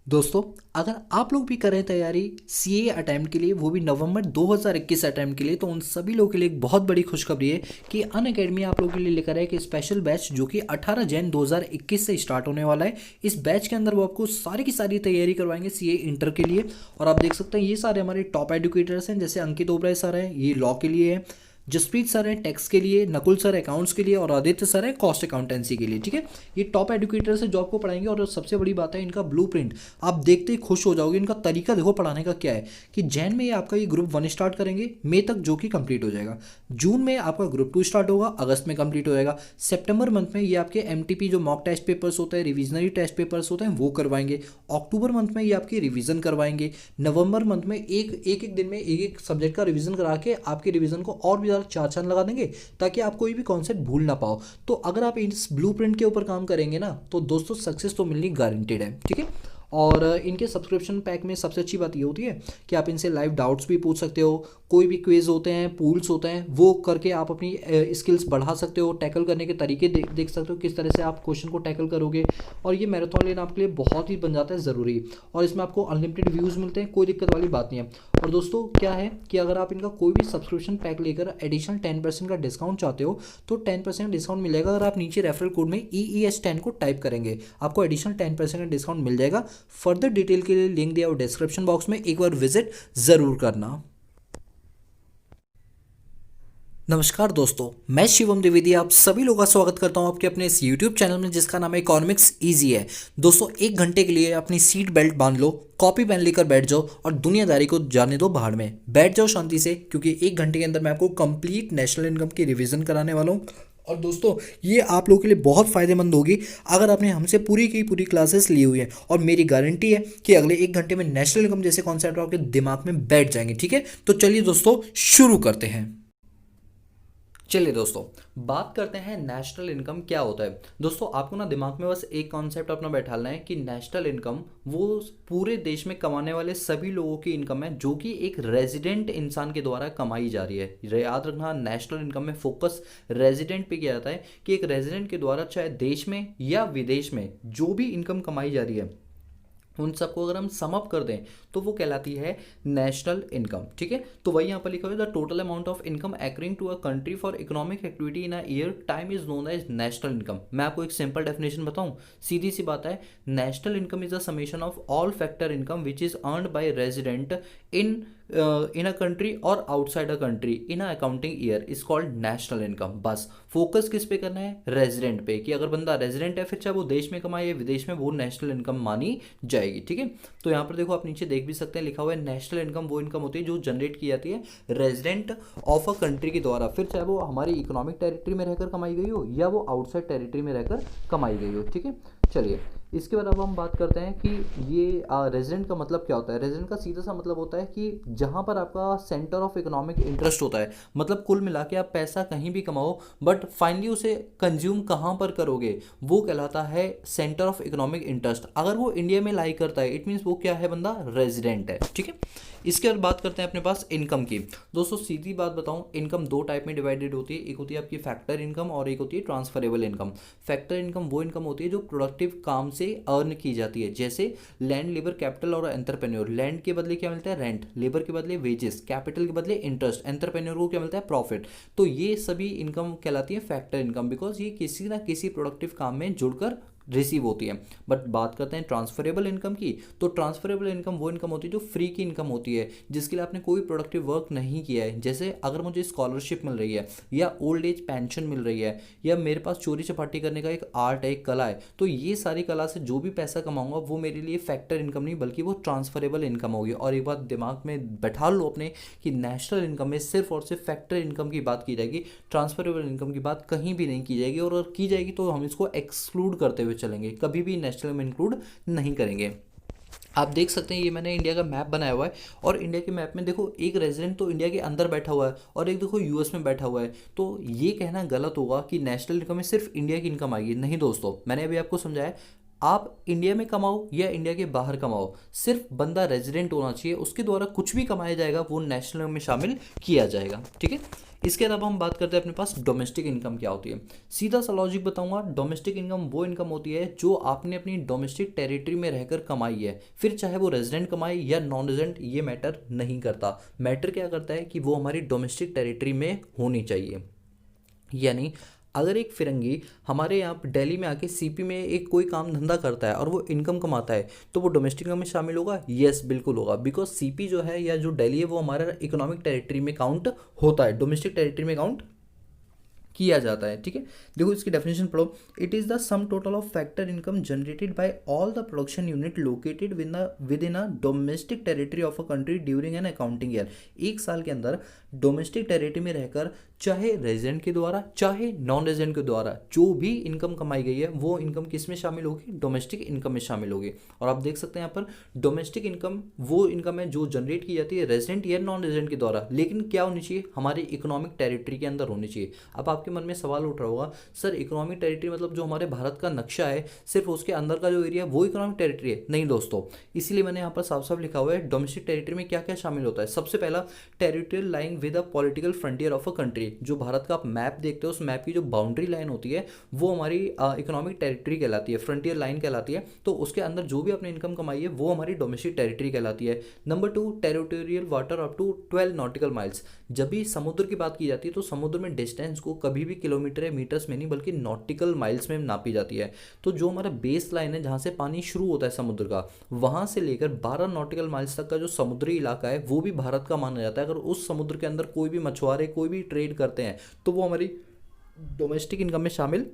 दोस्तों, अगर आप लोग भी कर रहे हैं तैयारी सीए अटेम्प्ट के लिए, वो भी नवंबर 2021 अटेम्प्ट के लिए, तो उन सभी लोगों के लिए एक बहुत बड़ी खुशखबरी है कि अनअकैडमी आप लोगों के लिए लेकर आए एक स्पेशल बैच जो कि 18 जैन 2021 से स्टार्ट होने वाला है। इस बैच के अंदर वो आपको सारी की सारी तैयारी करवाएंगे सीए इंटर के लिए। और आप देख सकते हैं ये सारे हमारे टॉप एडुकेटर्स हैं, जैसे अंकित ओबराय सर हैं, ये लॉ के लिए है। जसप्रीत सर हैं टैक्स के लिए, नकुल सर अकाउंट्स के लिए और आदित्य सर हैं कॉस्ट अकाउंटेंसी के लिए। ठीक है, ये टॉप एडुकेटर्स है जो आपको पढ़ाएंगे। और सबसे बड़ी बात है इनका ब्लूप्रिंट, आप देखते ही खुश हो जाओगे। इनका तरीका देखो पढ़ाने का क्या है कि जैन में ये आपका ये ग्रुप 1 स्टार्ट करेंगे मई तक, जो कि कंप्लीट हो जाएगा। जून में आपका ग्रुप 2 स्टार्ट होगा, अगस्त में कंप्लीट हो जाएगा। सितंबर मंथ में ये आपके एमटीपी जो मॉक टेस्ट पेपर्स होते हैं, रिविजनरी टेस्ट पेपर्स होते हैं, वो करवाएंगे। अक्टूबर मंथ में ये आपकी रिवीजन करवाएंगे। नवंबर मंथ में एक दिन में एक एक सब्जेक्ट का रिवीजन करा के आपके रिवीजन को और भी ज़्यादा चार चांद लगा देंगे, ताकि आप कोई भी कॉन्सेप्ट भूल ना पाओ। तो अगर आप इस ब्लूप्रिंट के ऊपर काम करेंगे ना, तो दोस्तों सक्सेस तो मिलनी गारंटेड है। ठीक है, और इनके सब्सक्रिप्शन पैक में सबसे अच्छी बात ये होती है कि आप इनसे लाइव डाउट्स भी पूछ सकते हो। कोई भी क्विज होते हैं, पूल्स होते हैं, वो करके आप अपनी स्किल्स बढ़ा सकते हो। टैकल करने के तरीके देख सकते हो, किस तरह से आप क्वेश्चन को टैकल करोगे। और ये मैराथन लेना आपके लिए बहुत ही बन जाता है ज़रूरी। और इसमें आपको अनलिमिटेड व्यूज़ मिलते हैं, कोई दिक्कत वाली बात नहीं है। और दोस्तों क्या है कि अगर आप इनका कोई भी सब्सक्रिप्शन पैक लेकर एडिशनल 10% का डिस्काउंट चाहते हो, तो 10% डिस्काउंट मिलेगा। अगर आप नीचे रेफरल कोड में EES10 को टाइप करेंगे, आपको एडिशनल 10% का डिस्काउंट मिल जाएगा। फर्दर डिटेल के लिए लिंक दिया हुआ डिस्क्रिप्शन बॉक्स में, एक बार विजिट ज़रूर करना। नमस्कार दोस्तों, मैं शिवम द्विवेदी आप सभी लोगों का स्वागत करता हूं आपके अपने इस YouTube चैनल में, जिसका नाम है इकोनॉमिक्स इजी है। दोस्तों, एक घंटे के लिए अपनी सीट बेल्ट बांध लो, कॉपी पेन लेकर बैठ जाओ और दुनियादारी को जाने दो बाहर में। बैठ जाओ शांति से, क्योंकि एक घंटे के अंदर मैं आपको कंप्लीट नेशनल इनकम की रिवीजन कराने वाला हूँ। और दोस्तों, ये आप लोगों के लिए बहुत फ़ायदेमंद होगी अगर आपने हमसे पूरी की पूरी क्लासेस ली हुई है। और मेरी गारंटी है कि अगले एक घंटे में नेशनल इनकम जैसे कॉन्सेप्ट आपके दिमाग में बैठ जाएंगे। ठीक है, तो चलिए दोस्तों शुरू करते हैं। चलिए दोस्तों, बात करते हैं नेशनल इनकम क्या होता है। दोस्तों, आपको ना दिमाग में बस एक कॉन्सेप्ट अपना बैठाना है कि नेशनल इनकम वो पूरे देश में कमाने वाले सभी लोगों की इनकम है, जो कि एक रेजिडेंट इंसान के द्वारा कमाई जा रही है। याद रखना, नेशनल इनकम में फोकस रेजिडेंट पे किया जाता है कि एक रेजिडेंट के द्वारा चाहे देश में या विदेश में जो भी इनकम कमाई जा रही है, उन सबको अगर हम सम अप कर दें तो वो कहलाती है नेशनल इनकम। ठीक है, तो वही यहाँ पर लिखा हुआ है, the total amount of income accruing to a country for economic activity in a year time is known as national income. मैं आपको एक सिंपल डेफिनेशन बताऊं, सीधी सी बात है, national income is a summation of all factor income which is earned by resident in in a country और outside a country in a accounting year is called national income. बस focus किस पे करना है? रेजिडेंट पे, कि अगर बंदा रेजिडेंट है फिर चाहे वो देश में कमाए या विदेश में, वो नेशनल इनकम मानी जाएगी। ठीक है, तो यहाँ पर देखो आप नीचे देख भी सकते हैं, लिखा हुआ है नेशनल इनकम वो इनकम होती है जो जनरेट की जाती है रेजिडेंट ऑफ अ कंट्री के द्वारा, फिर चाहे वो हमारी इकोनॉमिक टेरिटरी में रहकर कमाई गई हो या वो आउटसाइड टेरिटरी में रहकर कमाई गई हो। ठीक है, चलिए इसके बाद अब हम बात करते हैं कि ये रेजिडेंट का मतलब क्या होता है। रेजिडेंट का सीधा सा मतलब होता है कि जहाँ पर आपका सेंटर ऑफ इकोनॉमिक इंटरेस्ट होता है, मतलब कुल मिला के आप पैसा कहीं भी कमाओ बट फाइनली उसे कंज्यूम कहाँ पर करोगे, वो कहलाता है सेंटर ऑफ इकोनॉमिक इंटरेस्ट। अगर वो इंडिया में लाई करता है, इट मीन्स वो क्या है, बंदा रेजिडेंट है। ठीक है, इसके बाद बात करते हैं अपने पास इनकम की। दोस्तों सीधी बात बताऊं, इनकम दो टाइप में डिवाइडेड होती है, एक होती है आपकी फैक्टर इनकम और एक होती है ट्रांसफरेबल इनकम। फैक्टर इनकम वो इनकम होती है जो प्रोडक्टिव काम से अर्न की जाती है, जैसे लैंड, लेबर, कैपिटल और एंटरप्रेन्योर। लैंड के बदले क्या मिलता है? रेंट। लेबर के बदले वेजेस। कैपिटल के बदले इंटरेस्ट। एंटरप्रेन्योर को क्या मिलता है? प्रॉफिट। तो ये सभी इनकम कहलाती है फैक्टर इनकम, बिकॉज ये किसी ना किसी प्रोडक्टिव काम में जुड़कर रिसीव होती है। बट बात करते हैं ट्रांसफरेबल इनकम की, तो ट्रांसफरेबल इनकम वो इनकम होती है जो फ्री की इनकम होती है, जिसके लिए आपने कोई प्रोडक्टिव वर्क नहीं किया है। जैसे अगर मुझे स्कॉलरशिप मिल रही है या ओल्ड एज पेंशन मिल रही है या मेरे पास चोरी चपाटी करने का एक आर्ट है, एक कला है, तो ये सारी कला से जो भी पैसा कमाऊंगा वो मेरे लिए फैक्टर इनकम नहीं बल्कि वो ट्रांसफरेबल इनकम होगी। और एक बात दिमाग में बैठा लो अपने कि नेशनल इनकम में सिर्फ और सिर्फ फैक्टर इनकम की बात की जाएगी, ट्रांसफरेबल इनकम की बात कहीं भी नहीं की जाएगी। और अगर की जाएगी तो हम इसको एक्सक्लूड करते हुए चलेंगे, कभी भी नेशनल में इंक्लूड नहीं करेंगे। आप देख सकते हैं ये मैंने इंडिया का मैप बनाया हुआ है, और इंडिया के मैप में देखो एक रेजिडेंट तो इंडिया के अंदर बैठा हुआ है और एक देखो यूएस में बैठा हुआ है। तो ये कहना गलत होगा कि नेशनल इनकम में सिर्फ इंडिया की इनकम आएगी, नहीं दोस्तों, मैंने अभी आपको समझाया आप इंडिया में कमाओ या इंडिया के बाहर कमाओ, सिर्फ बंदा रेजिडेंट होना चाहिए, उसके द्वारा कुछ भी कमाया जाएगा वो नेशनल इनकम में शामिल किया जाएगा। ठीक है, इसके अलावा हम बात करते हैं अपने पास डोमेस्टिक इनकम क्या होती है। सीधा सा लॉजिक बताऊंगा, डोमेस्टिक इनकम वो इनकम होती है जो आपने अपनी डोमेस्टिक टेरिटरी में रहकर कमाई है, फिर चाहे वो रेजिडेंट कमाए या नॉन रेजिडेंट, ये मैटर नहीं करता। मैटर क्या करता है कि वो हमारी डोमेस्टिक टेरिटरी में होनी चाहिए। यानी अगर एक फिरंगी हमारे यहाँ दिल्ली में आके सीपी में एक कोई काम धंधा करता है और वो इनकम कमाता है, तो वो डोमेस्टिक इनकम में शामिल होगा? यस, बिल्कुल होगा, बिकॉज सीपी जो है या जो दिल्ली है वो हमारा इकोनॉमिक टेरिटरी में काउंट होता है, डोमेस्टिक टेरिटरी में काउंट किया जाता है। ठीक है, देखो इसकी डेफिनेशन पढ़ो। It is the sum total of factor income generated by all the production unit located with in a domestic territory of a country during an accounting year. एक साल के अंदर डोमेस्टिक टेरिटरी में रहकर चाहे रेजिडेंट के द्वारा चाहे नॉन रेजिडेंट के द्वारा जो भी इनकम कमाई गई है वो इनकम किस में शामिल होगी? डोमेस्टिक इनकम में शामिल होगी। और आप देख सकते हैं यहाँ पर डोमेस्टिक इनकम वो इनकम है जो जनरेट की जाती है रेजिडेंट या नॉन रेजिडेंट के द्वारा, लेकिन क्या होनी चाहिए? हमारे इकोनॉमिक टेरिटरी के अंदर होनी चाहिए। अब आपके मन में सवाल उठ रहा होगा, सर इकोनॉमिक टेरिटरी मतलब जो हमारे भारत का नक्शा है सिर्फ उसके अंदर का जो एरिया है वो इकोनॉमिक टेरिटरी है? नहीं दोस्तों, इसीलिए मैंने यहाँ पर साफ साफ लिखा हुआ है डोमेस्टिक टेरिटरी में क्या क्या शामिल होता है। सबसे पहला, territorial line with a political frontier of a country. जो भारत का आप मैप देखते हो उस मैप की जो बाउंड्री लाइन होती है वो हमारी इकोनॉमिक टेरिटरी कहलाती है, फ्रंटियर लाइन कहलाती है। तो उसके अंदर जो भी आपने इनकम कमाई है वो हमारी डोमेस्टिक टेरिटरी कहलाती है। Number 2, territorial water up to 12 nautical miles. जब भी समुद्र की बात की जाती है तो समुद्र में डिस्टेंस को कभी भी किलोमीटर या मीटर्स में नहीं बल्कि नॉटिकल माइल्स में नापी जाती है। तो जो हमारा बेस लाइन है जहाँ से पानी शुरू होता है समुद्र का, वहाँ से लेकर 12 नॉटिकल माइल्स तक का जो समुद्री इलाका है वो भी भारत का माना जाता है। अगर उस समुद्र के अंदर कोई भी मछुआरे कोई भी ट्रेड करते हैं तो वो हमारी डोमेस्टिक इनकम में शामिल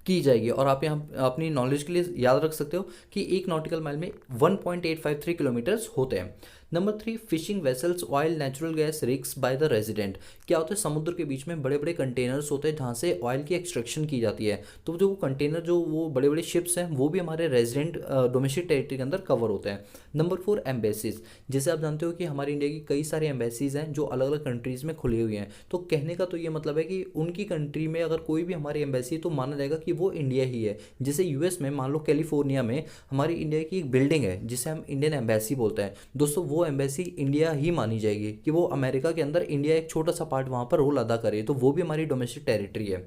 की जाएगी। और आप यहाँ अपनी नॉलेज के लिए याद रख सकते हो कि एक नॉटिकल माइल में 1.853 किलोमीटर्स होते हैं। Number 3, fishing vessels oil natural gas rigs by the resident. क्या होता है, समुद्र के बीच में बड़े बड़े कंटेनर्स होते हैं जहाँ से ऑयल की एक्सट्रैक्शन की जाती है। तो जो वो कंटेनर जो वो बड़े बड़े शिप्स हैं वो भी हमारे रेजिडेंट डोमेस्टिक टेरिटरी के अंदर कवर होते हैं। Number 4, embassies. जैसे आप जानते हो कि हमारे इंडिया की कई सारी एम्बेसीज हैं जो अलग अलग कंट्रीज़ में खुली हुई हैं। तो कहने का तो ये मतलब है कि उनकी कंट्री में अगर कोई भी हमारी एम्बेसी है तो माना जाएगा कि वो इंडिया ही है। जैसे यूएस में मान लो कैलिफोर्निया में हमारी इंडिया की एक बिल्डिंग है जिसे हम इंडियन एम्बेसी बोलते हैं। दोस्तों वो एम्बेसी इंडिया ही मानी जाएगी कि वो अमेरिका के अंदर इंडिया एक छोटा सा पार्ट वहाँ पर रोल अदा करे, तो वो भी हमारी डोमेस्टिक टेरिटरी है।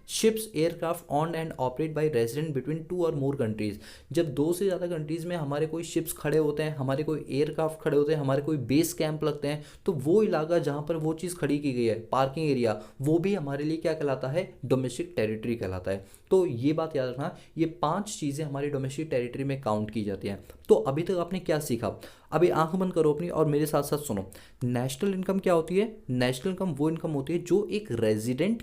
Ships aircraft on and operate by resident between 2 और मोर कंट्रीज। जब 2 से ज़्यादा कंट्रीज़ में हमारे कोई शिप्स खड़े होते हैं, हमारे कोई एयरक्राफ्ट खड़े होते हैं, हमारे कोई बेस कैंप लगते हैं, तो वो इलाका जहाँ पर वो चीज़ खड़ी की गई है, पार्किंग एरिया, वो भी हमारे लिए क्या कहलाता है? डोमेस्टिक टेरिटरी कहलाता है। तो ये बात याद रखना, ये 5 चीज़ें हमारी डोमेस्टिक टेरिटरी में काउंट की जाती हैं। तो अभी तक आपने क्या सीखा? अभी आंख बंद करो अपनी और मेरे साथ साथ सुनो। नेशनल इनकम क्या होती है? नेशनल इनकम वो इनकम होती है जो एक रेजिडेंट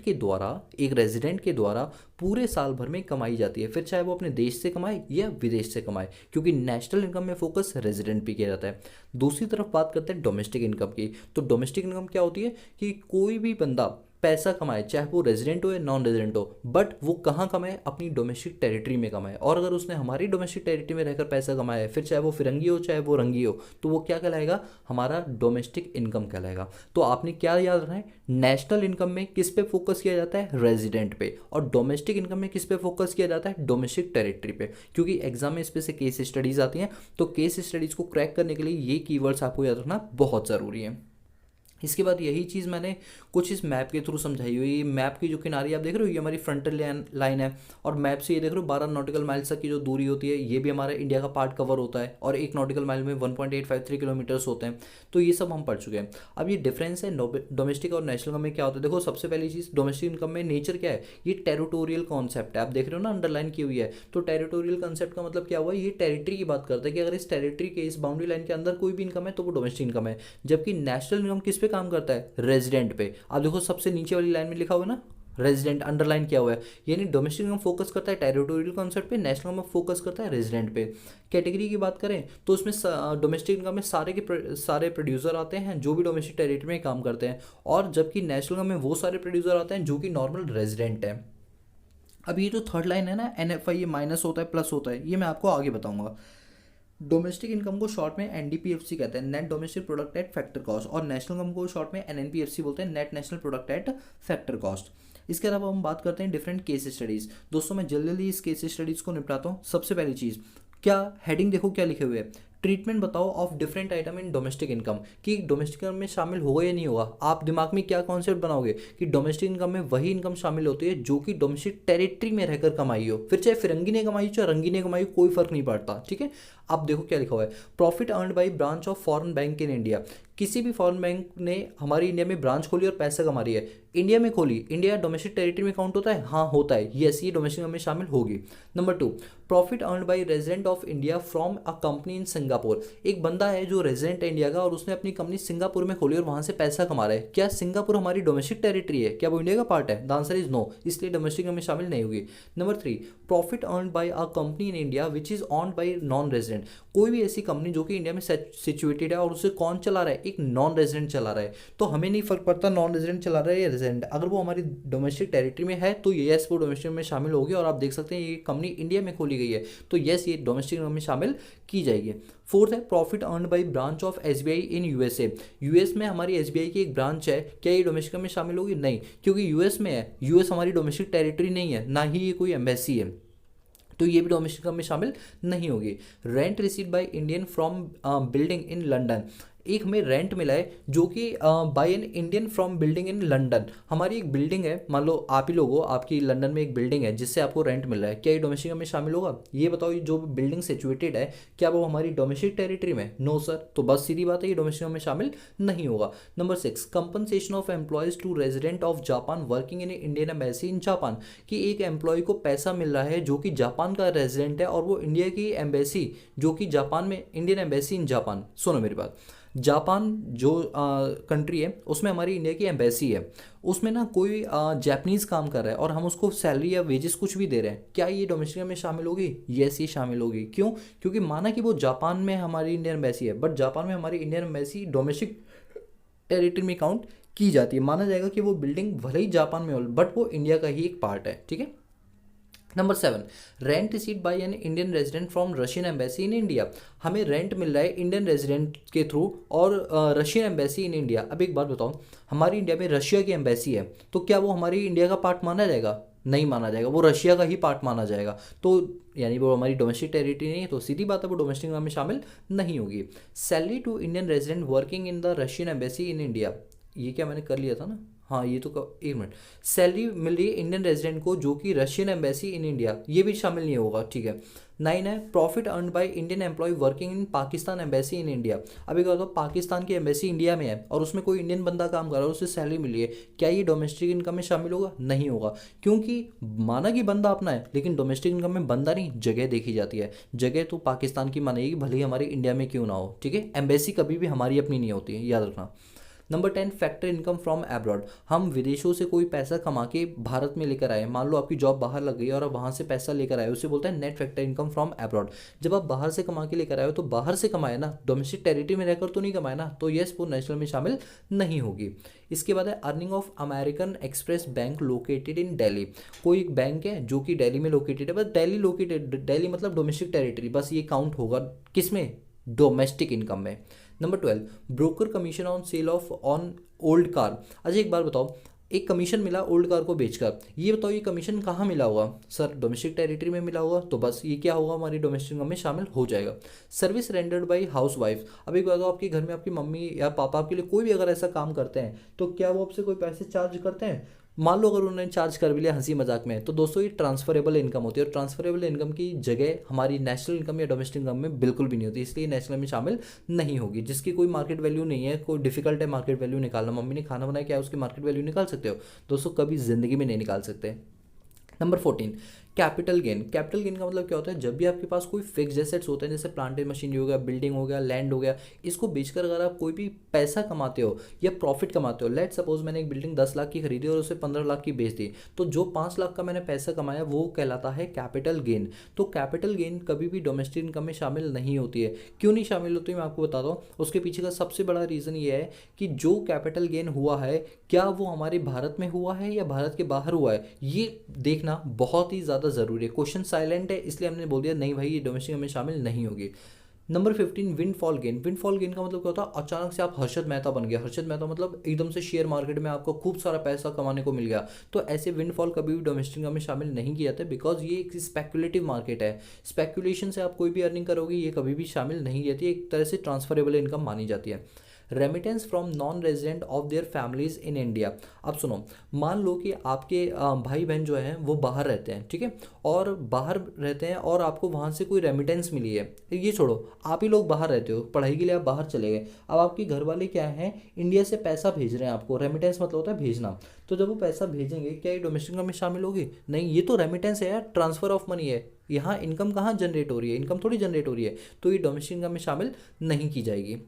के द्वारा पूरे साल भर में कमाई जाती है, फिर चाहे वो अपने देश से कमाए या विदेश से कमाए, क्योंकि नेशनल इनकम में फोकस रेजिडेंट पे किया जाता है। दूसरी तरफ बात करते हैं डोमेस्टिक इनकम की। तो डोमेस्टिक इनकम क्या होती है कि कोई भी बंदा पैसा कमाए, चाहे वो रेजिडेंट हो या नॉन रेजिडेंट हो, बट वो कहाँ कमाए? अपनी डोमेस्टिक टेरिटरी में कमाए। और अगर उसने हमारी डोमेस्टिक टेरिटरी में रहकर पैसा कमाया है, फिर चाहे वो फिरंगी हो चाहे वो रंगी हो, तो वो क्या कहलाएगा? हमारा डोमेस्टिक इनकम कहलाएगा। तो आपने क्या याद रखना है? नेशनल इनकम में किस पे फोकस किया जाता है? रेजिडेंट पे। और डोमेस्टिक इनकम में किस पे फोकस किया जाता है? डोमेस्टिक टेरिटरी पे। क्योंकि एग्जाम में इस पे से केस स्टडीज आती हैं, तो केस स्टडीज को क्रैक करने के लिए ये कीवर्ड्स आपको याद रखना बहुत ज़रूरी है। इसके बाद यही चीज़ मैंने कुछ इस मैप के थ्रू समझाई हुई। मैप की जो किनारी आप देख रहे हो ये हमारी फ्रंटल लाइन है, और मैप से ये देख रहे हो 12 नॉटिकल माइल्स तक की जो दूरी होती है ये भी हमारा इंडिया का पार्ट कवर होता है, और एक नॉटिकल माइल में 1.853 किलोमीटर्स होते हैं। तो ये सब हम पढ़ चुके हैं। अब ये डिफरेंस है डोमेस्टिक और नेशनल इनकम में क्या होता है। देखो सबसे पहली चीज़, डोमेस्टिक इनकम में नेचर क्या है? ये टेरिटोरियल कॉन्सेप्ट है, आप देख रहे हो ना अंडरलाइन की हुई है। तो टेरिटोरियल कॉन्सेप्ट का मतलब क्या हुआ? ये टेरिटरी की बात करता है कि अगर इस टेरिटरी के इस बाउंड्री लाइन के अंदर कोई भी इनकम है तो वो डोमेस्टिक इनकम है। जबकि नेशनल इनकम किस पे काम करता है? रेजिडेंट पे। आप देखो सबसे नीचे वाली लाइन में लिखा हुआ है ना रेजिडेंट, अंडरलाइन किया हुआ है। यानी डोमेस्टिक इनकम फोकस करता है टेरिटोरियल कॉन्सेप्ट पे, नेशनल इनकम फोकस करता है रेजिडेंट पे। कैटेगरी की बात करें तो उसमें डोमेस्टिक इनकम में सारे प्रोड्यूसर आते हैं जो भी डोमेस्टिक टेरिटरी में काम करते हैं, और जबकि नेशनल इनकम में वो सारे प्रोड्यूसर आते हैं जो कि नॉर्मल रेजिडेंट है। अब ये जो थर्ड लाइन है ना NFI, ये माइनस होता है प्लस होता है, ये मैं आपको आगे बताऊंगा। डोमेस्टिक इनकम को शॉर्ट में NDPFC कहते हैं, net domestic product at factor cost, और नेशनल इनकम को शॉर्ट में NNPFC बोलते हैं, net national product at factor cost. इसके अलावा हम बात करते हैं डिफरेंट केस स्टडीज़। दोस्तों मैं जल्दी इस केस स्टडीज़ को निपटाता हूँ। सबसे पहली चीज़, क्या हेडिंग देखो क्या लिखे हुए है, ट्रीटमेंट बताओ of different item in domestic income, कि डोमेस्टिक इनकम में शामिल होगा या नहीं होगा। आप दिमाग में क्या कॉन्सेप्ट बनाओगे कि डोमेस्टिक इनकम में वही इनकम शामिल होती है जो कि डोमेस्टिक टेरिटरी में रहकर कमाई हो, फिर चाहे फिरंगी ने कमाई हो चाहे रंगी ने कमाई हो, कोई फर्क नहीं पड़ता। ठीक है, आप देखो क्या लिखा हुआ है, profit earned by branch of foreign bank in India. किसी भी फॉरेन बैंक ने हमारी इंडिया में ब्रांच खोली और पैसा कमा रही है, इंडिया में खोली, इंडिया डोमेस्टिक टेरिटरी में काउंट होता है, हाँ होता है, यस ये डोमेस्टिक इनकम में शामिल होगी। Number 2, profit earned by resident of India from a company in Singapore. एक बंदा है जो रेजिडेंट है इंडिया का और उसने अपनी कंपनी सिंगापुर में खोली और वहां से पैसा कमा रहा है, क्या सिंगापुर हमारी डोमेस्टिक टेरिटरी है, क्या वो इंडिया का पार्ट है? द आंसर इज नो, इसलिए डोमेस्टिक इनकम में शामिल नहीं होगी। Number 3, profit earned by a company in India which is owned by non resident. कोई भी ऐसी कंपनी जो कि इंडिया में सिचुएटेड है और उसे कौन चला रहा है, एक नॉन रेजिडेंट चला रहा है, तो हमें नहीं फर्क पड़ता नॉन रेजिडेंट चला रहा है या रेजिडेंट, अगर वो हमारी डोमेस्टिक टेरिटरी में है तो यस वो डोमेस्टिक में शामिल होगी। और आप देख सकते हैं ये कंपनी इंडिया में खोली गई है तो यस ये डोमेस्टिक इनकम में शामिल की जाएगी। 4th है profit earn by branch of SBI in USA. US में हमारी एसबीआई की एक ब्रांच है, क्या ये डोमेस्टिक इनकम में शामिल होगी? नहीं, क्योंकि यूएस में है, यूएस हमारी डोमेस्टिक टेरिटरी नहीं है, ना ही ये कोई एम्बेसी है, तो ये भी डोमेस्टिक इनकम में शामिल नहीं होगी। Rent received by Indian from building in London. एक हमें रेंट मिला है जो कि by an Indian from building in London. हमारी एक बिल्डिंग है, मान लो आप ही लोग हो, आपकी लंदन में एक बिल्डिंग है जिससे आपको रेंट मिल रहा है, क्या ये डोमेस्टिक इनकम में शामिल होगा? ये बताओ, ये जो बिल्डिंग सिचुएटेड है क्या वो हमारी डोमेस्टिक टेरिटरी में? नो सर, तो बस सीधी बात है ये डोमेस्टिक इनकम में शामिल नहीं होगा। Number 6, compensation of employees to resident of Japan working in Indian embassy in Japan. कि एक एम्प्लॉय को पैसा मिल रहा है जो कि जापान का रेजिडेंट है और वो इंडिया की एम्बेसी जो कि जापान में, इंडियन एम्बेसी इन जापान, सुनो मेरी बात, जापान जो कंट्री है उसमें हमारी इंडिया की एम्बेसी है, उसमें ना कोई जापानीज़ काम कर रहा है और हम उसको सैलरी या वेजेस कुछ भी दे रहे हैं, क्या ये डोमेस्टिक में शामिल होगी? यस ये शामिल होगी। क्यों? क्योंकि माना कि वो जापान में हमारी इंडियन एम्बेसी है बट जापान में हमारी इंडियन एम्बेसी डोमेस्टिक टेरिटरी में काउंट की जाती है, माना जाएगा कि वो बिल्डिंग भले ही जापान में हो बट वो इंडिया का ही एक पार्ट है। ठीक है। Number 7, rent received bye an Indian resident from Russian embassy in India. हमें रेंट मिल रहा है इंडियन रेजिडेंट के थ्रू और रशियन एम्बेसी इन इंडिया। अब एक बात बताओ, हमारी इंडिया में रशिया की एम्बेसी है तो क्या वो हमारी इंडिया का पार्ट माना जाएगा? नहीं माना जाएगा, वो रशिया का ही पार्ट माना जाएगा, तो यानी वो हमारी डोमेस्टिक टेरिटरी नहीं है, तो सीधी बात है वो डोमेस्टिक इनकम में शामिल नहीं होगी। Salary to Indian resident working in the Russian embassy in India, ये क्या मैंने कर लिया था ना, हाँ ये तो एक मिनट, सैलरी मिल रही है इंडियन रेजिडेंट को जो कि रशियन एम्बेसी इन इंडिया, ये भी शामिल नहीं होगा। ठीक है। 9 है profit earn by Indian employee working in Pakistan embassy in India. अभी क्या होता है, पाकिस्तान की एम्बेसी इंडिया में है और उसमें कोई इंडियन बंदा काम कर रहा है, उससे सैलरी मिली है, क्या ये डोमेस्टिक इनकम में शामिल होगा? नहीं होगा, क्योंकि माना कि बंदा अपना है लेकिन डोमेस्टिक इनकम में बंदा नहीं जगह देखी जाती है, जगह तो पाकिस्तान की मानेगी भले ही हमारे इंडिया में क्यों ना हो। ठीक है, एम्बेसी कभी भी हमारी अपनी नहीं होती है, याद रखना। Number 10, factor income from abroad. हम विदेशों से कोई पैसा कमा के भारत में लेकर आए, मान लो आपकी जॉब बाहर लग गई और आप वहाँ से पैसा लेकर आए, उसे बोलते हैं net factor income from abroad. जब आप बाहर से कमा के लेकर आए हो तो बाहर से कमाए ना, डोमेस्टिक टेरिटरी में रहकर तो नहीं कमाए ना, तो येस वो नेशनल में शामिल नहीं होगी। इसके बाद है earning of American express bank located in Delhi. कोई एक बैंक है जो कि दिल्ली में लोकेटेड है, बस दिल्ली लोकेटेड, दिल्ली मतलब डोमेस्टिक टेरिटरी, बस ये काउंट होगा किसमें? डोमेस्टिक इनकम में। Number 12, broker commission on sale of on old car. अच्छा एक बार बताओ, एक कमीशन मिला ओल्ड कार को बेचकर, ये बताओ ये कमीशन कहाँ मिला होगा? सर डोमेस्टिक टेरिटरी में मिला होगा, तो बस ये क्या होगा, हमारी डोमेस्टिक इनकम में शामिल हो जाएगा। Service rendered by house wife. अब एक बात, आपके घर में आपकी मम्मी या पापा आपके लिए कोई भी अगर ऐसा काम करते हैं तो क्या वो आपसे कोई पैसे चार्ज करते हैं? मान लो अगर उन्होंने चार्ज कर भी लिया हंसी मजाक में, तो दोस्तों ये ट्रांसफरेबल इनकम होती है और ट्रांसफरेबल इनकम की जगह हमारी नेशनल इनकम या डोमेस्टिक इनकम में बिल्कुल भी नहीं होती, इसलिए नेशनल में शामिल नहीं होगी। जिसकी कोई मार्केट वैल्यू नहीं है, कोई डिफिकल्ट है मार्केट वैल्यू निकालना, मम्मी ने खाना बनाया, क्या उसकी मार्केट वैल्यू निकाल सकते हो? दोस्तों कभी जिंदगी में नहीं निकाल सकते। Number 14, capital gain. Capital gain का मतलब क्या होता है, जब भी आपके पास कोई फिक्स्ड एसेट्स होते हैं, जैसे प्लांट एंड मशीनरी हो गया, बिल्डिंग हो गया, लैंड हो गया, इसको बेचकर अगर आप कोई भी पैसा कमाते हो या प्रॉफिट कमाते हो, लेट सपोज मैंने एक बिल्डिंग 10 लाख की खरीदी और उसे 15 लाख की बेच दी, तो जो 5 लाख का मैंने पैसा कमाया वो कहलाता है कैपिटल गेन। तो कैपिटल गेन कभी भी डोमेस्टिक इनकम में शामिल नहीं होती है। क्यों नहीं शामिल होती है मैं आपको बताता हूँ। उसके पीछे का सबसे बड़ा रीज़न ये है कि जो कैपिटल गेन हुआ है क्या वो हमारे भारत में हुआ है या भारत के बाहर हुआ है, ये देखना बहुत ही ज़्यादा ज़रूरी है। क्वेश्चन साइलेंट है इसलिए हमने बोल दिया नहीं भाई ये डोमेस्टिक में शामिल नहीं होगी। Number 15 windfall gain. Windfall gain का मतलब क्या होता है, अचानक से आप हर्षद मेहता बन गया। हर्षद मेहता मतलब एकदम से शेयर मार्केट में आपको खूब सारा पैसा कमाने को मिल गया। तो ऐसे विंडफॉल कभी भी डोमेस्टिक इनकम में शामिल नहीं किया जाता, बिकॉज ये एक स्पेकुलेटिव मार्केट है। स्पेकुलेशन से आप कोई भी अर्निंग करोगे, ये कभी भी शामिल नहीं रहती, एक तरह से ट्रांसफरेबल इनकम मानी जाती है। Remittance from non resident of their families in India. अब सुनो, मान लो कि आपके भाई बहन जो हैं वो बाहर रहते हैं, ठीक है, और बाहर रहते हैं और आपको वहाँ से कोई रेमिटेंस मिली है। ये छोड़ो, आप ही लोग बाहर रहते हो, पढ़ाई के लिए आप बाहर चले गए, अब आपके घर वाले क्या हैं, इंडिया से पैसा भेज रहे हैं आपको। रेमिटेंस मतलब होता है भेजना। तो जब वो पैसा भेजेंगे, क्या ये डोमेस्टिक इनकम में शामिल होगी? नहीं, ये तो रेमिटेंस है यार, ट्रांसफर ऑफ मनी है। यहाँ इनकम कहाँ जनरेट हो रही है, इनकम थोड़ी जनरेट हो रही है, तो ये डोमेस्टिक इनकम में शामिल नहीं की जाएगी।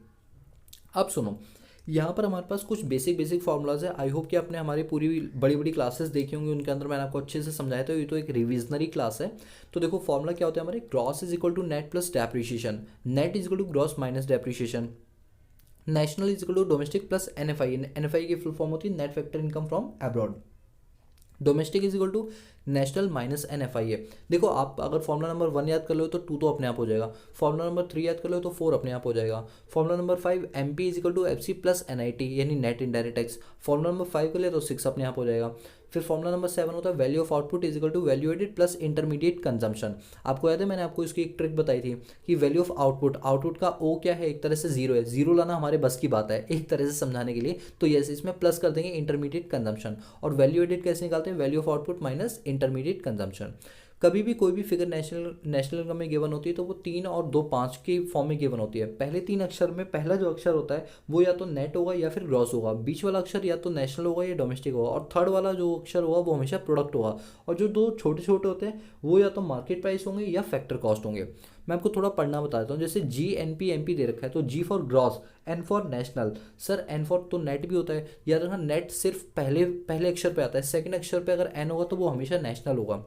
अब सुनो, यहाँ पर हमारे पास कुछ बेसिक फार्मूलाज है। आई होप कि आपने हमारी पूरी बड़ी बड़ी क्लासेस देखी होंगी, उनके अंदर मैंने आपको अच्छे से समझाया था। ये तो एक रिविजनरी क्लास है। तो देखो फॉर्मूला क्या होता है हमारे, gross is equal to net plus depreciation, net is equal to gross minus depreciation, national is equal to domestic plus NFI. NFI की फुल फॉर्म होती है net factor income from abroad. Domestic is equal to national minus NFI है। देखो आप अगर formula number 1 याद कर लो तो 2 तो अपने आप हो जाएगा, फॉर्मूला नंबर 3 याद कर लो तो 4 अपने आप हो जाएगा, formula number 5 MP is equal to FC plus NIT यानी net indirect tax, formula number 5 कर लिया तो 6 अपने आप हो जाएगा। फिर फॉर्मूला नंबर 7 होता है value of output is equal to value added plus intermediate consumption. आपको याद है मैंने आपको इसकी एक ट्रिक बताई थी कि वैल्यू ऑफ आउटपुट, आउटपुट का ओ क्या है, एक तरह से जीरो है, जीरो लाना हमारे बस की बात है एक तरह से समझाने के लिए। तो यस, इसमें प्लस कर देंगे इंटरमीडिएट कंजम्पशन। और वैल्यू एडेड कैसे निकालते हैं, value of output minus intermediate consumption. कभी भी कोई भी फिगर नेशनल इनकम में गिवन होती है तो वो 3 और 2 5 के फॉर्म में गिवन होती है। पहले 3 अक्षर में पहला जो अक्षर होता है वो या तो नेट होगा या फिर ग्रॉस होगा, बीच वाला अक्षर या तो नेशनल होगा या डोमेस्टिक होगा, और थर्ड वाला जो अक्षर होगा वो हमेशा प्रोडक्ट होगा। और जो 2 छोटे छोटे होते हैं वो या तो मार्केट प्राइस होंगे या फैक्टर कॉस्ट होंगे। मैं आपको थोड़ा पढ़ना बता देता हूँ। जैसे GNP दे रखा है तो G for gross, N for national. Sir N for तो नेट भी होता है, याद रखना नेट सिर्फ पहले अक्षर पे आता है, सेकंड अक्षर पे अगर N होगा तो वो हमेशा नेशनल होगा।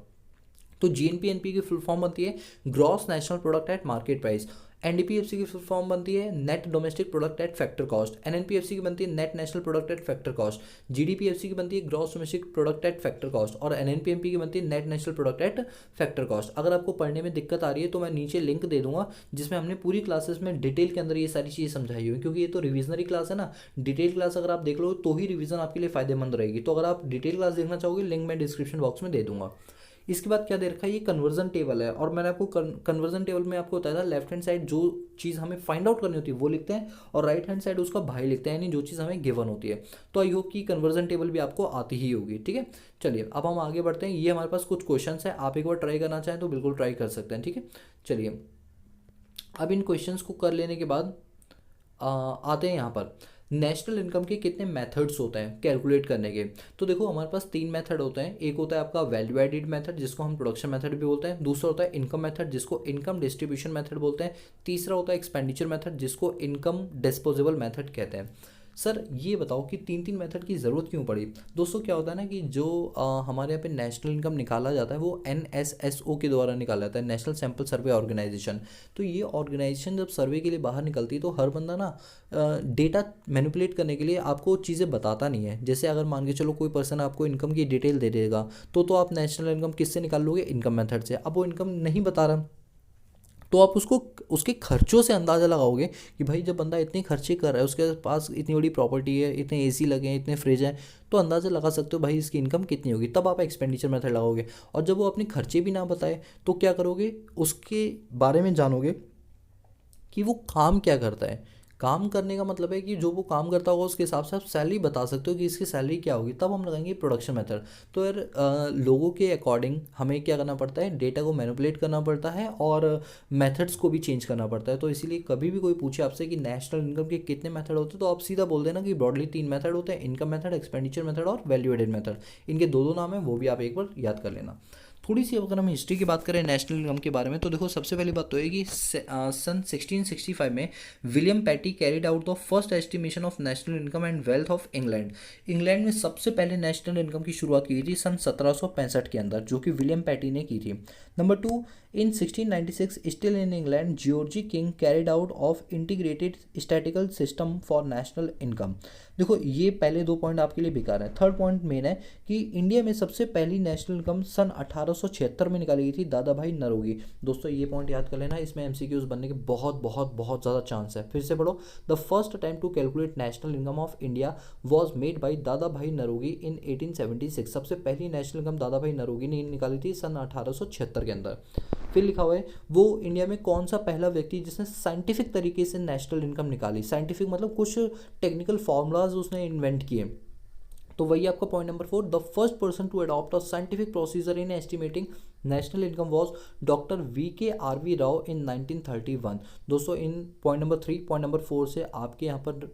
तो GNP की फुल फॉर्म बनती है gross national product at market price. NDPFC की फुल फॉर्म बनती है net domestic product at factor cost. NNPFC की बनती है net national product at factor cost. GDPFC की बनती है gross domestic product at factor cost. और NNPMP की बनती है net national product at factor cost. अगर आपको पढ़ने में दिक्कत आ रही है तो मैं नीचे लिंक दे दूंगा जिसमें हमने पूरी क्लासेस में डिटेल के अंदर ये सारी चीज़ें समझाई हुई, क्योंकि ये तो रिविजनरी क्लास है ना। डिटेल क्लास अगर आप देख लो तो ही रिविजन आपके लिए फायदेमंद रहेगी। तो अगर आप डिटेल क्लास देखना चाहोगे, लिंक मैं डिस्क्रिप्शन बॉक्स में दे दूंगा। इसके बाद क्या दे रखा है, ये कन्वर्जन टेबल है। और मैंने आपको कन्वर्जन टेबल में आपको बताया था लेफ्ट हैंड साइड जो चीज़ हमें फाइंड आउट करनी होती है वो लिखते हैं, और राइट हैंड साइड उसका भाई लिखते हैं, यानी जो चीज़ हमें गिवन होती है। तो आई होप कि कन्वर्जन टेबल भी आपको आती ही होगी। ठीक है, चलिए अब हम आगे बढ़ते हैं। ये हमारे पास कुछ क्वेश्चन है, आप एक बार ट्राई करना चाहें तो बिल्कुल ट्राई कर सकते हैं। ठीक है, चलिए अब इन क्वेश्चंस को कर लेने के बाद आते हैं यहाँ पर नेशनल इनकम के कितने मेथड्स होते हैं कैलकुलेट करने के। तो देखो हमारे पास 3 मेथड होते हैं। एक होता है आपका वैल्यू एडिड मेथड जिसको हम प्रोडक्शन मेथड भी बोलते हैं, दूसरा होता है इनकम मेथड जिसको इनकम डिस्ट्रीब्यूशन मेथड बोलते हैं, तीसरा होता है एक्सपेंडिचर मेथड जिसको इनकम डिस्पोजेबल मेथड कहते हैं। सर ये बताओ कि 3 मेथड की ज़रूरत क्यों पड़ी? दोस्तों क्या होता है ना कि जो हमारे यहाँ पे नेशनल इनकम निकाला जाता है वो NSSO के द्वारा निकाला जाता है, नेशनल सैम्पल सर्वे ऑर्गेनाइजेशन। तो ये ऑर्गेनाइजेशन जब सर्वे के लिए बाहर निकलती है तो हर बंदा ना डेटा मैनिपुलेट करने के लिए आपको चीज़ें बताता नहीं है। जैसे अगर मान के चलो कोई पर्सन आपको इनकम की डिटेल दे देगा तो आप नेशनल इनकम किससे निकाल लोगे? इनकम मेथड से। अब वो इनकम नहीं बता रहा तो आप उसको उसके खर्चों से अंदाज़ा लगाओगे कि भाई जब बंदा इतने खर्चे कर रहा है, उसके पास इतनी बड़ी प्रॉपर्टी है, इतने AC लगे हैं, इतने फ्रिज हैं, तो अंदाज़ा लगा सकते हो भाई इसकी इनकम कितनी होगी। तब आप एक्सपेंडिचर मेथड लगाओगे। और जब वो अपने खर्चे भी ना बताए तो क्या करोगे? उसके बारे में जानोगे कि वो काम क्या करता है। काम करने का मतलब है कि जो वो काम करता होगा उसके हिसाब से आप सैलरी बता सकते हो कि इसकी सैलरी क्या होगी, तब हम लगाएंगे प्रोडक्शन मेथड। तो यार लोगों के अकॉर्डिंग हमें क्या करना पड़ता है, डेटा को मैनिपुलेट करना पड़ता है और मेथड्स को भी चेंज करना पड़ता है। तो इसीलिए कभी भी कोई पूछे आपसे कि नेशनल इनकम के कितने मेथड होते हैं तो आप सीधा बोल देना कि ब्रॉडली 3 मेथड होते हैं, इनकम मेथड, एक्सपेंडिचर मेथड और वैल्यू एडेड मेथड। इनके दो नाम है, वो भी आप एक बार याद कर लेना। थोड़ी सी अगर हम हिस्ट्री की बात करें नेशनल इनकम के बारे में तो देखो सबसे पहली बात तो है कि सन 1665 में William Petty carried out the first estimation of national income and wealth of England. England में सबसे पहले नेशनल इनकम की शुरुआत की थी सन 1765 के अंदर, जो कि विलियम पैटी ने की थी। Number 2, in 1696 still in England George King carried out of integrated statical system for national income. देखो ये पहले 2 पॉइंट आपके लिए बेकार है। थर्ड पॉइंट मेन है कि इंडिया में सबसे पहली नेशनल इनकम सन 1876 में निकाली गई थी, दादा भाई नरोगी। दोस्तों ये पॉइंट याद कर लेना, इसमें एमसीक्यूज बनने के बहुत बहुत बहुत ज़्यादा चांस है। फिर से पढ़ो, the first attempt to calculate national income of India was made by Dadabhai नरोगी इन 1876। सबसे पहली नेशनल इनकम दादा भाई नरोगी ने निकाली थी सन 1876 के अंदर। फिर लिखा हुआ है वो इंडिया में कौन सा पहला व्यक्ति जिसने साइंटिफिक तरीके से नेशनल इनकम निकाली। साइंटिफिक मतलब कुछ टेक्निकल फॉर्मूलाज उसने इन्वेंट किए। तो वही आपका point number 4, the first person to adopt a scientific procedure in estimating national income was doctor VK RV Rao in 1931। दोस्तों इन पॉइंट नंबर 3 पॉइंट नंबर 4 से आपके यहाँ पर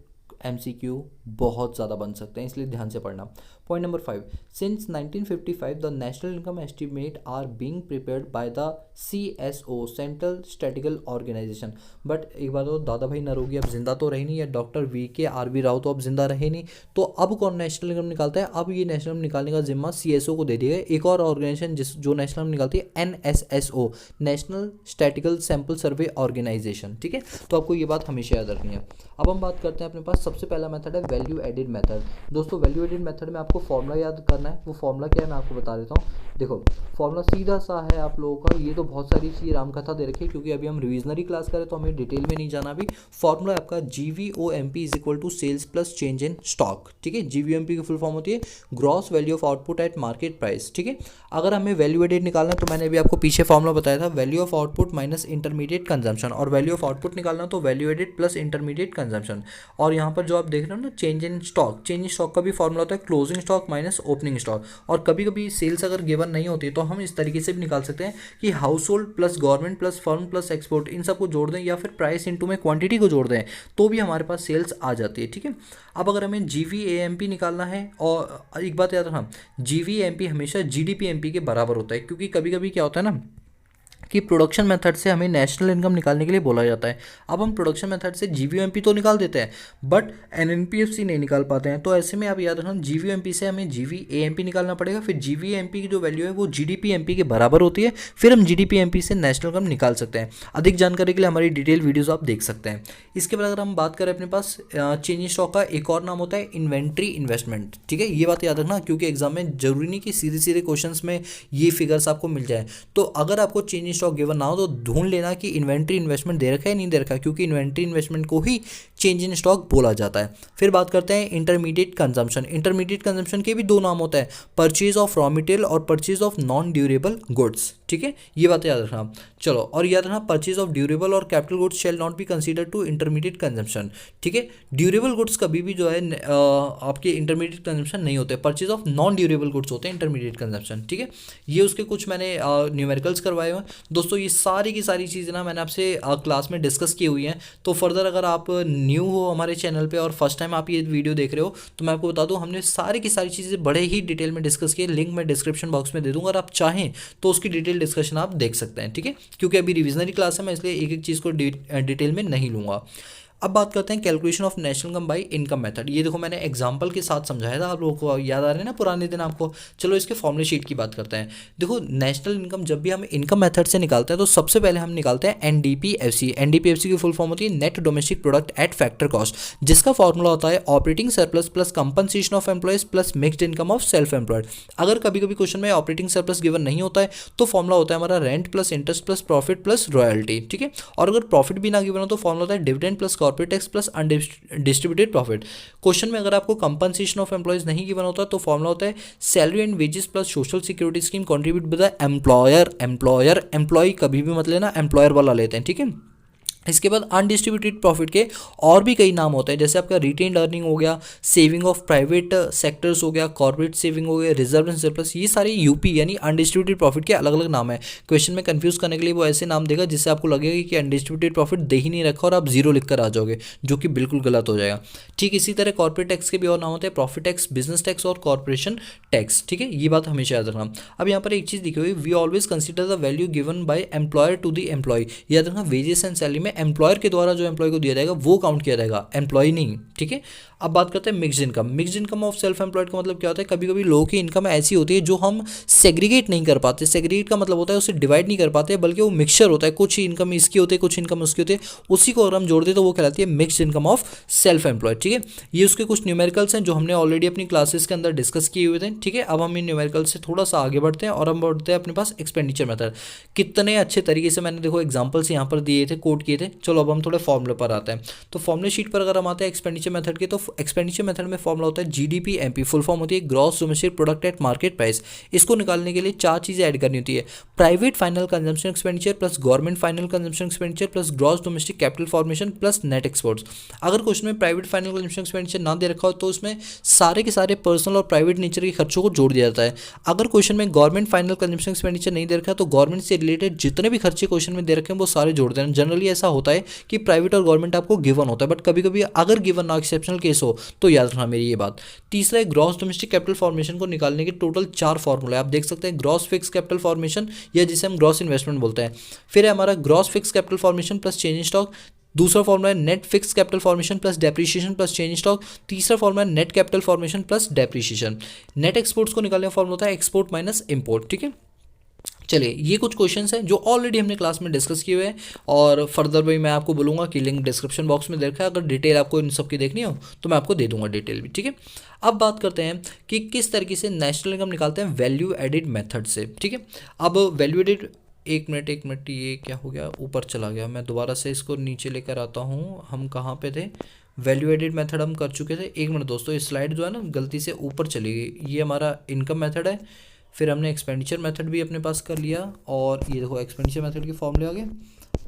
MCQ बहुत ज़्यादा बन सकते हैं, इसलिए ध्यान से पढ़ना। Point number 5, since 1955 the national income estimate are being prepared by the CSO central statical organisation. But एक बात तो दादा भाई नरोगी अब जिंदा तो रहे नहीं, या डॉक्टर VK RV राव तो अब जिंदा रहे नहीं, तो अब कौन नेशनल इनकम निकालता है? अब ये नेशनल इनकम निकालने का जिम्मा CSO को दे दिया गया। एक और ऑर्गेनाइजेशन जो नेशनल इनकम निकालती है NSSO, national statical sample survey organisation. ठीक है, तो आपको ये बात हमेशा याद रखनी है। अब हम बात करते हैं, अपने पास सबसे पहला मेथड है वैल्यू एडिड मेथड। दोस्तों वैल्यू एडिड मेथड में आपको फॉर्मूला याद करना है। वो फॉर्मूला क्या है मैं आपको बता देता हूँ। देखो फॉर्मूला सीधा सा है आप लोगों का, ये तो बहुत सारी चीज़ रामकथा दे रखी है, क्योंकि अभी हम रिविजनरी क्लास करें तो हमें डिटेल में नहीं जाना। अभी फॉर्मूला आपका GVOMP is equal to sales plus change in stock. ठीक है, GVOMP की फुल फॉर्म होती है gross value of output at market price. ठीक है, अगर हमें वैल्यू एडिड निकालना है तो मैंने अभी आपको पीछे फॉर्मूला बताया था, value of output minus intermediate consumption, और वैल्यू ऑफ आउटपुट निकालना तो value added plus intermediate consumption. और यहाँ पर जो आप देख रहे हो ना change in stock, change in stock का भी फॉर्मूला होता है closing stock minus opening stock. और कभी कभी सेल्स अगर गिवन नहीं होती तो हम इस तरीके से भी निकाल सकते हैं कि household plus government plus firm plus export, इन सबको जोड़ दें, या फिर प्राइस इंटू में क्वांटिटी को जोड़ दें, तो भी हमारे पास सेल्स आ जाती है। ठीक है, अब अगर हमें GVAMP निकालना है, और एक बात याद रखना, GVAMP हमेशा GDPMP के बराबर होता है, क्योंकि कभी कभी क्या होता है ना कि प्रोडक्शन मेथड से हमें नेशनल इनकम निकालने के लिए बोला जाता है। अब हम प्रोडक्शन मेथड से GVOMP तो निकाल देते हैं, बट NNPFC नहीं निकाल पाते हैं। तो ऐसे में आप याद रखना, GVOMP से हमें GVAMP निकालना पड़ेगा। फिर GVAMP की जो वैल्यू है वो GDPMP के बराबर होती है, फिर हम GDPMP से नेशनल इनकम निकाल सकते हैं। अधिक जानकारी के लिए हमारी डिटेल वीडियोज़ आप देख सकते हैं। इसके बाद अगर हम बात करें, अपने पास चेंज इन स्टॉक का एक और नाम होता है इन्वेंट्री इन्वेस्टमेंट। ठीक है, ये बात याद रखना, क्योंकि एग्जाम में जरूरी नहीं कि सीधे सीधे क्वेश्चन में ये फिगर्स आपको मिल जाए। तो अगर आपको चेंज इन स्टॉक गिवन ना हो तो ढूंढ लेना कि इन्वेंट्री इन्वेस्टमेंट दे रखा है नहीं दे रखा है, क्योंकि इन्वेंट्री इन्वेस्टमेंट को ही चेंज इन स्टॉक बोला जाता है। फिर बात करते हैं इंटरमीडिएट कंजम्पशन। इंटरमीडिएट कंजम्पशन के भी 2 नाम होता है, परचेज ऑफ रॉ मटेरियल और purchase of non durable goods. ठीक है, ये बात याद रखना। चलो, और याद रखना परचेज ऑफ ड्यूरेबल और capital goods shall not be consider to intermediate consumption. ठीक है, ड्यूरेबल गुड्स कभी भी जो है आपके इंटरमीडिएट कंजम्पशन नहीं होते, purchase of non durable goods होते हैं इंटरमीडिएट कंजम्पशन। ठीक है, ये उसके कुछ मैंने न्यूमेरिकल्स करवाए हुए हैं। दोस्तों ये सारी की सारी चीज़ें ना मैंने आपसे क्लास में डिस्कस की हुई हैं। तो फर्दर अगर आप न्यू हो हमारे चैनल पे और फर्स्ट टाइम आप ये वीडियो देख रहे हो, तो मैं आपको बता दूं हमने सारी की सारी चीज़ें बड़े ही डिटेल में डिस्कस की है। लिंक मैं डिस्क्रिप्शन बॉक्स में दे दूंगा, अगर आप चाहें तो उसकी डिटेल डिस्कशन आप देख सकते हैं। ठीक है, क्योंकि अभी रिविजनरी क्लास है, मैं इसलिए एक एक चीज़ को डिटेल में नहीं लूँगा। अब बात करते हैं calculation of national income by income method. ये देखो मैंने एग्जांपल के साथ समझाया था, आप लोगों को याद आ रहे हैं ना पुराने दिन आपको। चलो इसके फॉर्मूले शीट की बात करते हैं। देखो नेशनल इनकम जब भी हम इनकम मेथड से निकालते हैं तो सबसे पहले हम निकालते हैं NDPFC। NDPFC की फुल फॉर्म होती है net domestic product at factor cost, जिसका फॉर्मूला होता है operating surplus plus compensation of employees plus mixed income of self employed. अगर कभी कभी क्वेश्चन में ऑपरेटिंग सरप्लस गिवन नहीं होता है तो फॉर्मूला होता है हमारा rent plus interest plus profit plus royalty. ठीक है, और अगर प्रॉफिट भी ना गिवन हो तो फॉर्मूला होता है dividend plus corporate tax plus distributed profit. Question में अगर आपको कंपनसेशन ऑफ एम्प्लॉयज नहीं गिवन होता तो फॉर्मूला होता है salary and wages plus social security scheme contribute by the employer. Employee कभी भी मत लेना, एम्प्लॉयर वाला लेते हैं। ठीक है, इसके बाद अनडिस्ट्रीब्यूटेड प्रॉफिट के और भी कई नाम होते हैं, जैसे आपका रिटेन्ड अर्निंग हो गया, सेविंग ऑफ प्राइवेट सेक्टर्स हो गया, कॉर्पोरेट सेविंग हो गया, रिजर्व एंड सरप्लस। ये सारे यूपी यानी अनडिस्ट्रीब्यूटेड प्रॉफिट के अलग अलग नाम है। क्वेश्चन में कंफ्यूज करने के लिए वो ऐसे नाम देगा जिससे आपको लगेगा कि अनडिस्ट्रीब्यूटेड प्रॉफिट दे ही नहीं रखा और आप जीरो लिख कर आ जाओगे, जो कि बिल्कुल गलत हो जाएगा। ठीक इसी तरह कॉर्पोरेट टैक्स के भी और नाम होते हैं, प्रॉफिट टैक्स, बिजनेस टैक्स और कॉर्पोरेशन टैक्स। ठीक है, ये बात हमेशा याद रखना। अब यहाँ पर एक चीज़ लिखी हुई, we always consider the value given by employer to the employee. याद रखना वेजेस एंड सैलरी में एम्प्लॉयर के द्वारा जो एम्प्लॉय को दिया जाएगा वो काउंट किया जाएगा, एम्प्लॉय नहीं। ठीक है, अब बात करते हैं mixed income. Mixed income of self employed का मतलब क्या होता है, कभी कभी लोगों की इनकम ऐसी होती है जो हम सेग्रीगेट नहीं कर पाते। सेग्रीगेट का मतलब होता है उसे डिवाइड नहीं कर पाते, बल्कि वो मिक्सचर होता है, कुछ इनकम इसकी होती है, कुछ इनकम उसकी होती है, उसी को अगर हम जोड़ दें तो वो कहलाती है mixed income of self employed. ठीक है, ये उसके कुछ न्यूमेरिकल्स हैं जो हमने ऑलरेडी अपनी क्लासेस के अंदर डिस्कस किए हुए थे। ठीक है, अब हम इन न्यूमेरिकल से थोड़ा सा आगे बढ़ते हैं और हम बढ़ते हैं अपने पास एक्सपेंडिचर मेथड। कितने अच्छे तरीके से मैंने देखो एग्जाम्पल्स यहाँ पर दिए थे, कोट किए थे। चलो अब हम थोड़े फॉर्मूले पर आते हैं। तो फॉर्मूले शीट पर अगर हम आते हैं एक्सपेंडिचर मेथड के, तो एक्सपेंडिचर मेथड में फॉर्मूला होता है जीडीपी एमपी, फुल फॉर्म होती है gross domestic product at market price. इसको निकालने के लिए चार चीजें ऐड करनी होती है, private final consumption expenditure plus government final consumption expenditure plus gross domestic capital formation plus net exports. अगर क्वेश्चन में प्राइवेट फाइनल कंजम्पशन एक्सपेंडिचर ना दे रखा हो तो उसमें सारे के सारे पर्सनल और प्राइवेट नेचर के खर्चों को जोड़ दिया जाता है। अगर क्वेश्चन में गवर्नमेंट फाइनल कंजम्पशन एक्सपेंडिचर नहीं दे रखा तो गवर्नमेंट से रिलेटेड जितने भी खर्चे क्वेश्चन में दे रखे हैं वो सारे जोड़ देना। जनरली ऐसा होता है कि प्राइवेट और गवर्नमेंट आपको गिवन होता है, बट कभी कभी अगर गिवन ना एक्सेप्शनल केस हो तो याद रखना मेरी ये बात। तीसरा है ग्रॉस डोमेस्टिक कैपिटल फॉर्मेशन को निकालने के टोटल चार फॉर्मूले आप देख सकते हैं। ग्रॉस फिक्स कैपिटल फॉर्मेशन या जिसे हम ग्रॉस इन्वेस्टमेंट बोलते हैं। फिर है हमारा gross fix capital formation plus change in stock. दूसरा फॉर्मूला है net fix capital formation plus depreciation plus change in stock. तीसरा फॉर्मूला है net capital formation plus depreciation. Net exports को निकालने का फॉर्मूला होता है एक्सपोर्ट माइनस इंपोर्ट। ठीक है, चलिए ये कुछ क्वेश्चंस हैं जो ऑलरेडी हमने क्लास में डिस्कस किए हुए हैं, और फर्दर भी मैं आपको बोलूँगा कि लिंक डिस्क्रिप्शन बॉक्स में देखा है, अगर डिटेल आपको इन सब की देखनी हो तो मैं आपको दे दूंगा डिटेल भी। ठीक है, अब बात करते हैं कि किस तरीके से नेशनल इनकम निकालते हैं वैल्यू एडिड मेथड से। ठीक है, अब वैल्यू एडिड, एक मिनट ये क्या हो गया, ऊपर चला गया, मैं दोबारा से इसको नीचे लेकर आता हूँ। हम कहाँ पे थे, वैल्यू एडिड मेथड हम कर चुके थे। एक मिनट दोस्तों, ये स्लाइड जो है ना गलती से ऊपर चली गई। ये हमारा इनकम मेथड है, फिर हमने एक्सपेंडिचर मेथड भी अपने पास कर लिया, और ये देखो एक्सपेंडिचर मेथड के फॉर्मूले आ गए।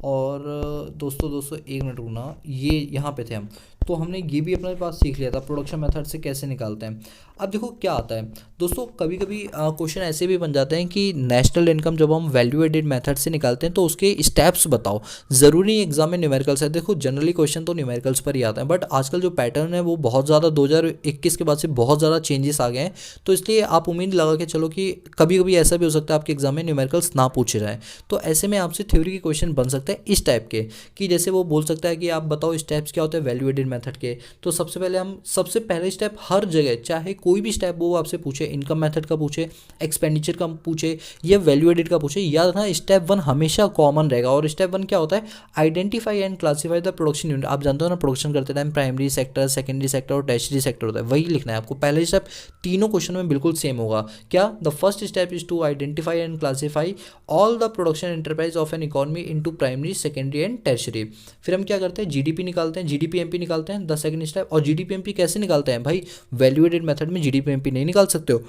और दोस्तों एक मिनट रुकना, ये यहाँ पे थे हम, तो हमने ये भी अपने पास सीख लिया था प्रोडक्शन मेथड से कैसे निकालते हैं। अब देखो क्या आता है दोस्तों, कभी कभी क्वेश्चन ऐसे भी बन जाते हैं कि नेशनल इनकम जब हम वैल्यू एडिड मेथड से निकालते हैं तो उसके स्टेप्स बताओ। ज़रूरी एग्जाम में न्यूमेरिकल्स है, देखो जनरली क्वेश्चन तो न्यूमेरिकल्स पर ही आता है, बट आजकल जो पैटर्न है वो बहुत ज़्यादा 2021 के बाद से बहुत ज़्यादा चेंजेस आ गए हैं, तो इसलिए आप उम्मीद लगा के चलो कि कभी कभी ऐसा भी हो सकता है आपके एग्जाम में न्यूमेरिकल्स ना पूछे जाए। तो ऐसे में आपसे थ्योरी के क्वेश्चन बन सकते हैं इस टाइप के, कि जैसे वो बोल सकता है कि आप बताओ स्टेप्स क्या होते हैं वैल्यू एडिड मेथड के। तो सबसे पहले स्टेप हर जगह, चाहे कोई भी स्टेप वो आपसे पूछे, इनकम मेथड का पूछे, एक्सपेंडिचर का पूछे या वैल्यू एडिड का पूछे, याद रखना स्टेप 1 हमेशा कॉमन रहेगा। और स्टेप 1 क्या होता है, identify and classify the production unit. आप जानते हो ना प्रोडक्शन करते time primary sector, secondary sector और टर्शियरी सेक्टर होता है, वही लिखना है आपको। पहले स्टेप तीनों क्वेश्चन में बिल्कुल सेम होगा। क्या, the first step is to identify and classify all the production enterprise of an economy into primary, secondary and tertiary. फिर हम क्या करते हैं, जीडीपी निकालते हैं, जीडीपी एमपी निकालते हैं, द सेकंड स्टेप। और जीडीपी एमपी कैसे निकालते हैं भाई, वैल्यू एडेड मेथड में जीडीपी एमपी नहीं निकाल सकते हो,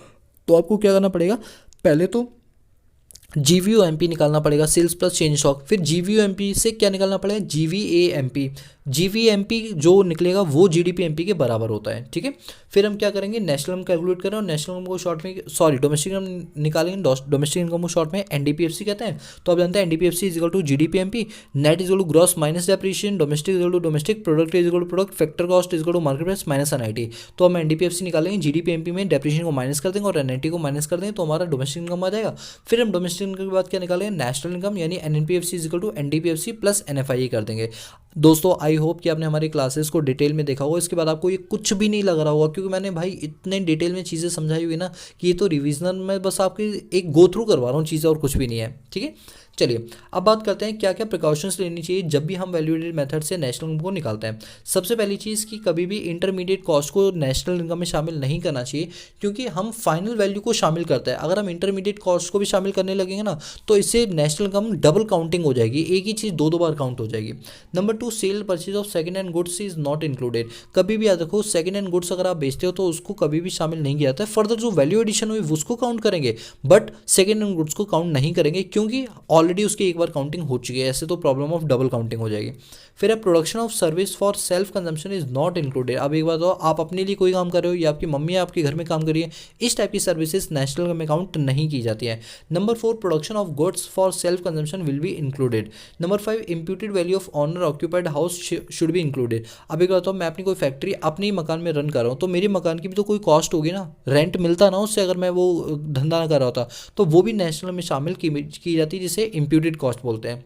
तो आपको क्या करना पड़ेगा, पहले तो जीवीओ एमपी निकालना पड़ेगा, सेल्स प्लस चेंज स्टॉक। फिर जीवीओ एमपी से क्या निकालना पड़ेगा, जीवीए एमपी। जीवीएमपी जो निकलेगा वो जीडीपी एमपी के बराबर होता है। ठीक है, फिर हम क्या करेंगे, नेशनल इनकम कैलकुलेट करें, और नेशनल इनकम को शॉर्ट में डोमेस्टिक इनकम निकालेंगे, डोमेस्टिक इनकम को शॉर्ट में एनडीपीएफसी कहते हैं। तो आप जानते हैं NDPFC is equal to GDP MP, net is equal to gross minus depreciation, domestic is equal to domestic, product is equal to product, factor cost is equal to market price minus NIT. तो हम NDPFC निकालेंगे, GDP MP में depreciation को minus कर देंगे और NIT को minus कर देंगे, तो हमारा डोमेस्टिक इनकम आ जाएगा। फिर हम डोमेस्टिक इनकम के बाद क्या निकालेंगे, नेशनल इनकम यानी NNPFC is equal to NDPFC plus NFI कर देंगे। दोस्तों आई होप कि आपने हमारी क्लासेस को डिटेल में देखा होगा, इसके बाद आपको ये कुछ भी नहीं लग रहा होगा, क्योंकि मैंने भाई इतने डिटेल में चीज़ें समझाई हुई ना कि ये तो रिविजन में बस आपकी एक गो थ्रू करवा रहा हूँ चीज़ें, और कुछ भी नहीं है। ठीक है, चलिए अब बात करते हैं क्या क्या प्रिकॉशंस लेनी चाहिए जब भी हम वैल्यू एडेड मेथड से नेशनल इनकम को निकालते हैं। सबसे पहली चीज़ कि कभी भी इंटरमीडिएट कॉस्ट को नेशनल इनकम में शामिल नहीं करना चाहिए, क्योंकि हम फाइनल वैल्यू को शामिल करते हैं। अगर हम इंटरमीडिएट कॉस्ट को भी शामिल करने लगेंगे ना तो इससे नेशनल इनकम डबल काउंटिंग हो जाएगी, एक ही चीज़ दो दो बार काउंट हो जाएगी। Number 2, cell purchase of second hand goods is not included. कभी भी याद रखो, सेकंड हैंड गुड्स अगर आप बेचते हो तो उसको कभी भी शामिल नहीं किया जाता है। फर्दर जो वैल्यू एडिशन हुई उसको काउंट करेंगे, बट सेकंड हैंड गुड्स को काउंट नहीं करेंगे, क्योंकि ऑलरेडी उसकी एक बार काउंटिंग हो चुकी है, ऐसे तो प्रॉब्लम ऑफ डबल काउंटिंग हो जाएगी। फिर है production of service for self consumption is not included. अब एक बात हो, आप अपने लिए कोई काम कर रहे हो या आपकी मम्मी आपके घर में काम कर रही है, इस टाइप की सर्विसेज नेशनल में काउंट नहीं की जाती है। Number 4, production of goods for self consumption will be included. Number 5, imputed value of owner occupied house should be included. अब एक बात हो, मैं अपनी कोई फैक्ट्री अपने ही मकान में रन कर रहा हूँ, तो मेरी मकान की भी तो कोई कॉस्ट होगी ना, रेंट मिलता ना उससे, अगर मैं वो धंधा ना कर रहा होता, तो वो भी नेशनल में शामिल की जाती है, जिसे इंप्यूटेड कॉस्ट बोलते हैं।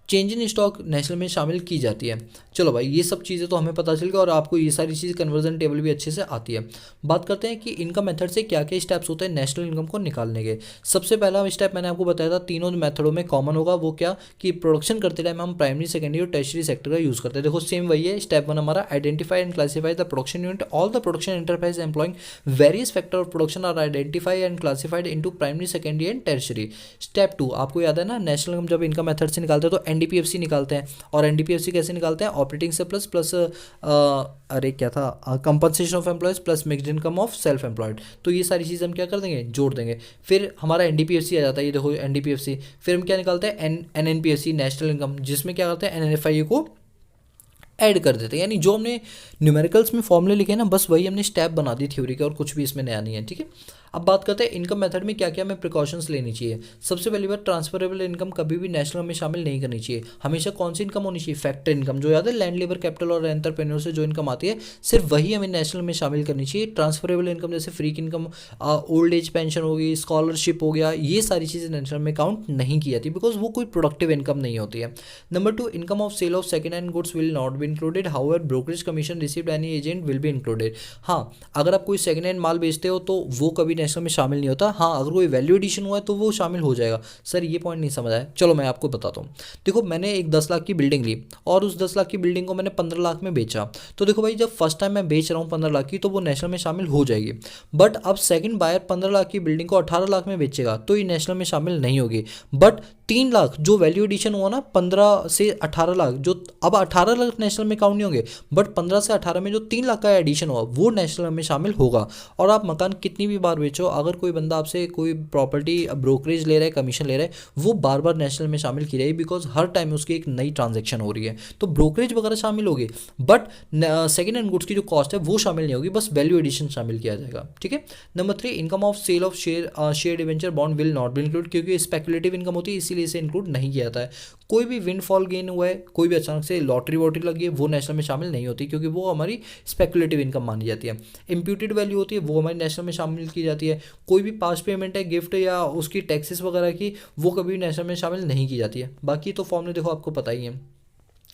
चेंज इन स्टॉक नेशनल में शामिल की जाती है। चलो भाई, ये सब चीज़ें तो हमें पता चल गई और आपको ये सारी चीज़ कन्वर्जन टेबल भी अच्छे से आती है। बात करते हैं कि इनकम मेथड से क्या क्या स्टेप्स होते हैं नेशनल इनकम को निकालने के। सबसे पहला स्टेप मैंने आपको बताया था, तीनों मेथडों में कॉमन होगा, वो क्या कि प्रोडक्शन करते टाइम हम प्राइमरी, सेकेंडरी और टर्शियरी सेक्टर का यूज़ करते हैं। देखो सेम वही है। स्टेप 1 हमारा identify and classify the production unit, all the production enterprise employing various factor of production are identify and classified into primary, secondary and tertiary. Step 2 आपको याद है ना, नेशनल इनकम जब इनकम मेथड से निकालते हैं तो एनडीपीएफसी निकालते हैं। और एनडीपीएफसी कैसे निकालते हैं, ऑपरेटिंग सरप्लस प्लस अरे क्या था, compensation of employees plus mixed income of self employed. तो ये सारी चीज़ हम क्या कर देंगे, जोड़ देंगे। फिर हमारा एनडीपीएफसी आ जाता है, ये देखो एनडीपीएफसी। फिर हम क्या निकालते हैं, एनएनपीएफसी नेशनल इनकम, जिसमें क्या करते हैं एनएनएफआई को ऐड कर देते हैं। यानी जो हमने न्यूमेरिकल्स में फॉर्मूले लिखे हैं ना, बस वही हमने स्टेप बना दी थ्योरी के, और कुछ भी इसमें नया नहीं है। ठीक है, अब बात करते हैं इनकम मेथड में क्या क्या हमें प्रिकॉशंस लेनी चाहिए। सबसे पहली बात, ट्रांसफरेबल इनकम कभी भी नेशनल में शामिल नहीं करनी चाहिए। हमेशा कौन सी इनकम होनी चाहिए, फैक्टर इनकम। जो याद है, लैंड, लेबर, कैपिटल और एंटरप्रेन्योर से जो इनकम आती है, सिर्फ वही हमें नेशनल में शामिल करनी चाहिए। ट्रांसफरेबल इनकम जैसे free income, old age pension होगी, स्कॉलरशिप हो गया, ये सारी चीज़ें नेशनल में काउंट नहीं की जाती, बिकॉज वो कोई प्रोडक्टिव इनकम नहीं होती है। Number 2, income of sale of second hand goods will not be included, however brokerage commission received any agent will be included. हाँ, अगर आप कोई सेकेंड हैंड माल बेचते हो तो वो कभी नेशनल में शामिल नहीं होता। हाँ, अगर कोई वैल्यू एडिशन हुआ है तो वो शामिल हो जाएगा। सर ये पॉइंट नहीं समझ आया, चलो मैं आपको बताता हूँ। देखो, मैंने एक 10 लाख की बिल्डिंग ली और उस 10 लाख की बिल्डिंग को मैंने 15 लाख में बेचा। तो देखो भाई, जब फर्स्ट टाइम मैं बेच रहा हूँ 15 लाख की, तो वो नेशनल में शामिल हो जाएगी। बट अब सेकंड बायर 15 लाख की बिल्डिंग को 18 लाख में बेचेगा तो ये नेशनल में शामिल नहीं होगी। बट 3 लाख जो वैल्यू एडिशन हुआ ना, 15 से 18 लाख, जो अब 18 लाख नेशनल में काउंट नहीं होंगे, बट 15 से 18 में जो 3 लाख का एडिशन हुआ वो नेशनल में शामिल होगा। और आप मकान कितनी भी बार बेचो, अगर कोई बंदा आपसे कोई प्रॉपर्टी ब्रोकरेज ले रहा है, कमीशन ले रहा है, वो बार बार नेशनल में शामिल की रहेगी, बिकॉज हर टाइम उसकी एक नई ट्रांजेक्शन हो रही है। तो ब्रोकरेज वगैरह शामिल होगी, बट सेकेंड हैंड गुड्स की जो कॉस्ट है वो शामिल नहीं होगी, बस वैल्यू एडिशन शामिल किया जाएगा। ठीक है। Number 3, income of sale of share debenture bond will not be include, क्योंकि स्पेकुलेटिव इनकम होती है, इसीलिए इसे इंक्लूड नहीं किया जाता है। कोई भी विंडफॉल गेन हुआ है, कोई भी अचानक से लॉटरी वॉटरी लगी है, वो नेशनल में शामिल नहीं होती, क्योंकि वो हमारी स्पेकुलेटिव इनकम मानी जाती है। इम्प्यूटेड वैल्यू होती है, वो हमारी नेशनल में शामिल की जाती है। कोई भी पास्ट पेमेंट है, गिफ्ट या उसकी टैक्सेस वगैरह की, वो कभी नेशनल में शामिल नहीं की जाती है। बाकी तो फॉर्मूले देखो आपको पता ही है।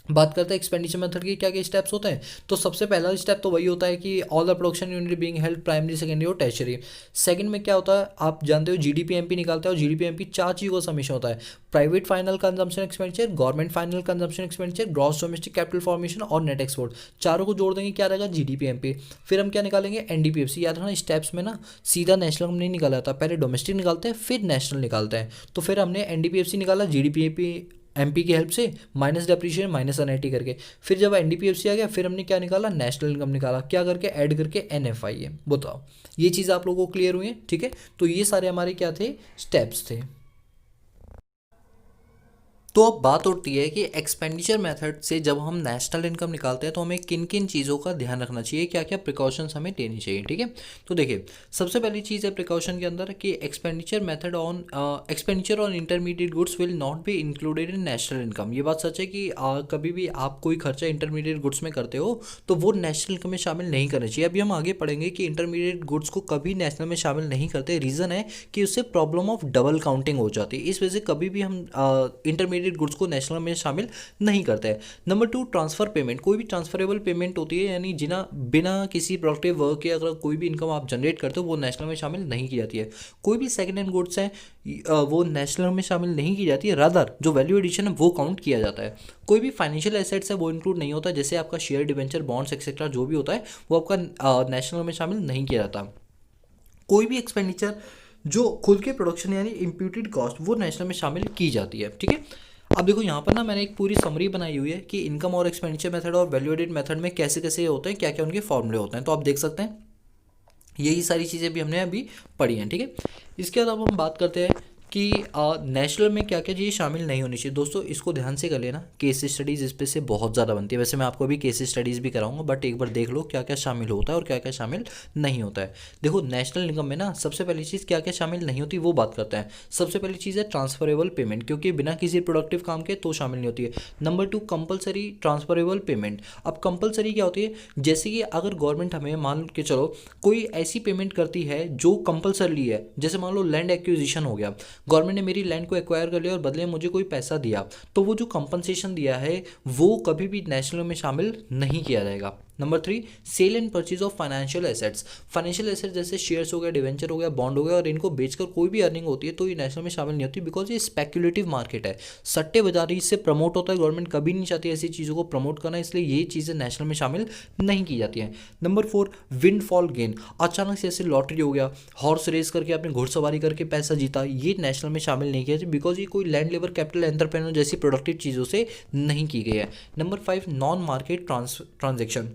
बात करते हैं एक्सपेंडिचर मेथड की क्या क्या स्टेप्स होते हैं। तो सबसे पहला स्टेप तो वही होता है कि all the production unit being held primary, secondary और टर्शियरी। सेकंड में क्या होता है, आप जानते हो जीडीपी एमपी निकालते हैं, और जीडीपी एमपी 4 चीज़ों का समीशन होता है, private final consumption expenditure, government final consumption expenditure, gross domestic capital formation और नेट एक्सपोर्ट। चारों को जोड़ देंगे, क्या रहेगा, जीडीपी एमपी। फिर हम क्या निकालेंगे, एनडीपीएफसी। याद रखना, स्टेप्स में ना सीधा नेशनल हम नहीं निकाला था, पहले डोमेस्टिक निकालते हैं फिर नेशनल निकालते हैं। तो फिर हमने एनडीपीएफसी निकाला जीडीपी एमपी की हेल्प से, माइनस डेप्रीशिएशन माइनस एनआईटी करके। फिर जब एनडीपीएफसी आ गया, फिर हमने क्या निकाला, नेशनल इनकम निकाला, क्या करके, ऐड करके एनएफआई है। बताओ, ये चीज़ आप लोगों को क्लियर हुई है। ठीक है, तो ये सारे हमारे क्या थे, स्टेप्स थे। तो अब बात उठती है कि एक्सपेंडिचर मेथड से जब हम नेशनल इनकम निकालते हैं तो हमें किन किन चीज़ों का ध्यान रखना चाहिए, क्या क्या प्रिकॉशंस हमें लेनी चाहिए। ठीक है, तो देखिए, सबसे पहली चीज़ है प्रिकॉशन के अंदर कि expenditure method on expenditure on intermediate goods will not be included in national income. ये बात सच है कि कभी भी आप कोई खर्चा इंटरमीडिएट गुड्स में करते हो तो वो नेशनल इनकम में शामिल नहीं करना चाहिए। अभी हम आगे पढ़ेंगे कि इंटरमीडिएट गुड्स को कभी नेशनल में शामिल नहीं करते। रीज़न है कि उससे प्रॉब्लम ऑफ डबल काउंटिंग हो जाती है, इस वजह से कभी भी हम इंटरमीडिएट गुड्स को नेशनल में शामिल नहीं करते हैं। Number 2, transfer payment. कोई भी ट्रांसफरेबल पेमेंट होती है, यानी जिना बिना किसी प्रोडक्टिव वर्क के अगर कोई भी इनकम आप जनरेट करते हो वो नेशनल में शामिल नहीं की जाती है। कोई भी सेकेंड हैंड गुड्स हैं वो नेशनल में शामिल नहीं की जाती है, रादर जो वैल्यू एडिशन है वो काउंट किया जाता है। कोई भी फाइनेंशियल एसेट्स है वो इंक्लूड नहीं होता, जैसे आपका शेयर डिवेंचर बॉन्ड्स एक्सेट्रा जो भी होता है वो आपका नेशनल में शामिल नहीं किया जाता। कोई भी एक्सपेंडिचर जो खुद के प्रोडक्शन यानी इम्प्यूटेड कॉस्ट वो नेशनल में शामिल की जाती है। ठीक है, अब देखो यहाँ पर ना मैंने एक पूरी समरी बनाई हुई है कि इनकम और एक्सपेंडिचर मेथड और वैल्यू एडेड मेथड में कैसे कैसे होते हैं, क्या क्या उनके फॉर्मूले होते हैं। तो आप देख सकते हैं यही सारी चीज़ें भी हमने अभी पढ़ी हैं। ठीक है, इसके अलावा हम बात करते हैं कि नेशनल में क्या क्या चीज़ शामिल नहीं होनी चाहिए। दोस्तों इसको ध्यान से कर लेना, केस स्टडीज़ इस पे से बहुत ज़्यादा बनती है। वैसे मैं आपको अभी केस स्टडीज़ भी कराऊंगा, बट एक बार देख लो क्या क्या शामिल होता है और क्या क्या शामिल नहीं होता है। देखो नेशनल इनकम में ना सबसे पहली चीज़ क्या क्या शामिल नहीं होती वो बात करते हैं। सबसे पहली चीज़ है ट्रांसफरेबल पेमेंट, क्योंकि बिना किसी प्रोडक्टिव काम के तो शामिल नहीं होती है। Number 2, compulsory transferable payment. अब कंपलसरी क्या होती है, जैसे कि अगर गवर्नमेंट हमें मान के चलो कोई ऐसी पेमेंट करती है जो कंपलसरी है, जैसे मान लो लैंड एक्विजिशन हो गया, गवर्नमेंट ने मेरी लैंड को एक्वायर कर लिया और बदले में मुझे कोई पैसा दिया, तो वो जो कंपनसेशन दिया है वो कभी भी नेशनल में शामिल नहीं किया जाएगा। Number 3, sale and purchase of financial assets. Financial assets जैसे शेयर्स हो गया, डिवेंचर हो गया, बॉन्ड हो गया, और इनको बेचकर कोई भी अर्निंग होती है तो ये नेशनल में शामिल नहीं होती, बिकॉज ये स्पेक्युलेटिव मार्केट है, सट्टेबाजी से प्रमोट होता है। गवर्नमेंट कभी नहीं चाहती ऐसी चीज़ों को प्रमोट करना, इसलिए ये चीज़ें नेशनल में शामिल नहीं की जाती हैं। Number 4, windfall gain. अचानक से ऐसे लॉटरी हो गया, हॉर्स रेस करके आपने घुड़सवारी करके पैसा जीता, ये नेशनल में शामिल नहीं किया जाए, बिकॉज ये कोई लैंड लेबर कैपिटल एंटरप्रेन्योर जैसी प्रोडक्टिव चीज़ों से नहीं की गई है। Number 5, non market transaction.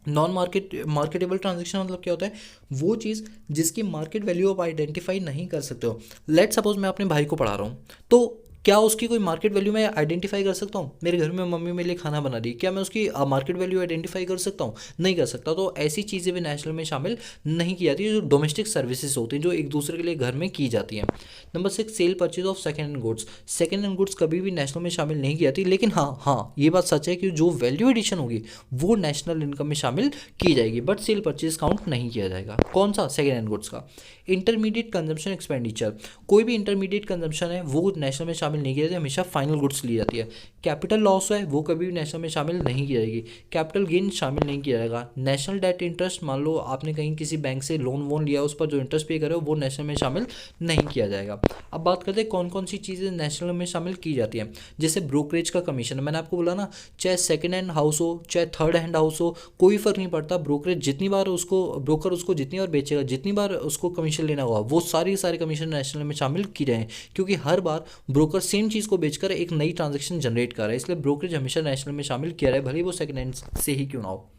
Non marketable transaction मतलब क्या होता है? वो चीज़ जिसकी मार्केट वैल्यू आप आइडेंटिफाई नहीं कर सकते हो। लेट सपोज मैं अपने भाई को पढ़ा रहा हूँ, तो क्या उसकी कोई मार्केट वैल्यू मैं आइडेंटिफाई कर सकता हूँ? मेरे घर में मम्मी मेरे लिए खाना बना रही है, क्या मैं उसकी मार्केट वैल्यू आइडेंटिफाई कर सकता हूँ? नहीं कर सकता। तो ऐसी चीज़ें भी नेशनल में शामिल नहीं की जाती है, जो डोमेस्टिक सर्विसेज होती हैं, जो एक दूसरे के लिए घर में की जाती हैं। Number 6, cell purchase of second hand goods. Second hand goods कभी भी नेशनल में शामिल नहीं की जाती, लेकिन हाँ ये बात सच है कि जो वैल्यू एडिशन होगी वो नेशनल इनकम में शामिल की जाएगी, बट सेल परचेज काउंट नहीं किया जाएगा। कौन सा? सेकेंड हैंड गुड्स का। इंटरमीडिएट कंजम्पशन एक्सपेंडिचर, कोई भी इंटरमीडिएट कंजम्पशन है वो नेशनल में शामिल नहीं किया जाता, हमेशा फाइनल गुड्स ली जाती है। कैपिटल लॉस है वो कभी भी नेशनल में शामिल नहीं की जाएगी। कैपिटल गेन शामिल नहीं किया जाएगा। नेशनल डेट इंटरेस्ट, मान लो आपने कहीं किसी बैंक से लोन वोन लिया, उस पर जो इंटरेस्ट पे करे हो वो नेशनल में शामिल नहीं किया जाएगा। अब बात करते हैं कौन कौन सी चीज़ें नेशनल में शामिल की जाती हैं। जैसे ब्रोकरेज का कमीशन, मैंने आपको बोला ना, चाहे सेकेंड हैंड हाउस हो चाहे थर्ड हैंड हाउस हो, कोई फर्क नहीं पड़ता। ब्रोकरेज जितनी बार उसको ब्रोकर उसको जितनी बार बेचेगा, जितनी बार उसको कमीशन लेना होगा, वो सारी कमीशन नेशनल में शामिल की जाए, क्योंकि हर बार ब्रोकर सेम चीज़ को बेचकर एक नई ट्रांजैक्शन जनरेट कर रहा है, इसलिए ब्रोकरेज हमेशा नेशनल में शामिल किया रहा है, भले ही वो सेकेंड हैंड से ही क्यों ना हो।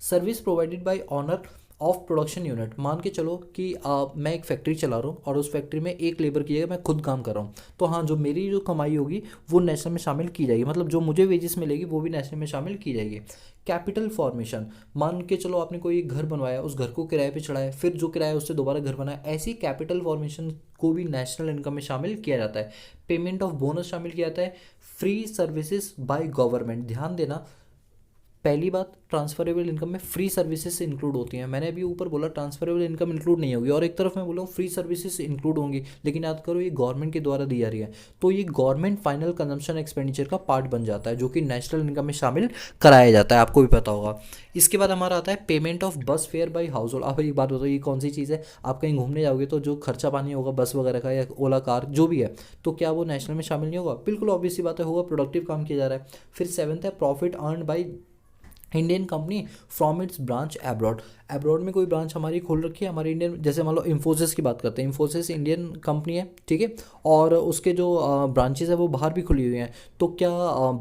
Service provided by honour of production unit, मान के चलो कि मैं एक फैक्ट्री चला रहा हूँ और उस फैक्ट्री में एक लेबर की जगह मैं खुद काम कर रहा हूँ, तो हाँ जो मेरी जो कमाई होगी वो नेशनल में शामिल की जाएगी, मतलब जो मुझे वेजेस मिलेगी वो भी नेशनल में शामिल की जाएगी। कैपिटल फॉर्मेशन, मान के चलो आपने कोई घर बनवाया, उस घर को किराए पे चढ़ाया, फिर जो किराया उससे दोबारा घर बनाया, ऐसी कैपिटल फॉर्मेशन को भी नेशनल इनकम में शामिल किया जाता है। पेमेंट ऑफ बोनस शामिल किया जाता है। फ्री सर्विसेज बाय गवर्नमेंट, ध्यान देना, पहली बात, ट्रांसफरेबल इनकम में फ्री सर्विसेज इंक्लूड होती हैं। मैंने अभी ऊपर बोला ट्रांसफरेबल इनकम इंक्लूड नहीं होगी, और एक तरफ मैं बोला हूँ फ्री सर्विसेज इंक्लूड होंगी, लेकिन याद करो ये गवर्नमेंट के द्वारा दी जा रही है, तो ये गवर्नमेंट फाइनल कंजम्पशन एक्सपेंडिचर का पार्ट बन जाता है, जो कि नेशनल इनकम में शामिल कराया जाता है, आपको भी पता होगा। इसके बाद हमारा आता है पेमेंट ऑफ बस फेयर बाई हाउस होल्ड। आप एक बात बताओ, ये कौन सी चीज़ है? आप कहीं घूमने जाओगे तो जो खर्चा पानी होगा बस वगैरह का या ओला कार जो भी है, तो क्या वो नेशनल में शामिल नहीं होगा? बिल्कुल ऑब्वियस सी बात है, होगा, प्रोडक्टिव काम किया जा रहा है। फिर 7th है profit earn by Indian company from its branch abroad. Abroad में कोई ब्रांच हमारी खोल रखी है, हमारी इंडियन, जैसे मान लो इन्फोसिस की बात करते हैं, इन्फोसिस इंडियन कंपनी है, ठीक है, और उसके जो ब्रांचेस है वो बाहर भी खुली हुई हैं, तो क्या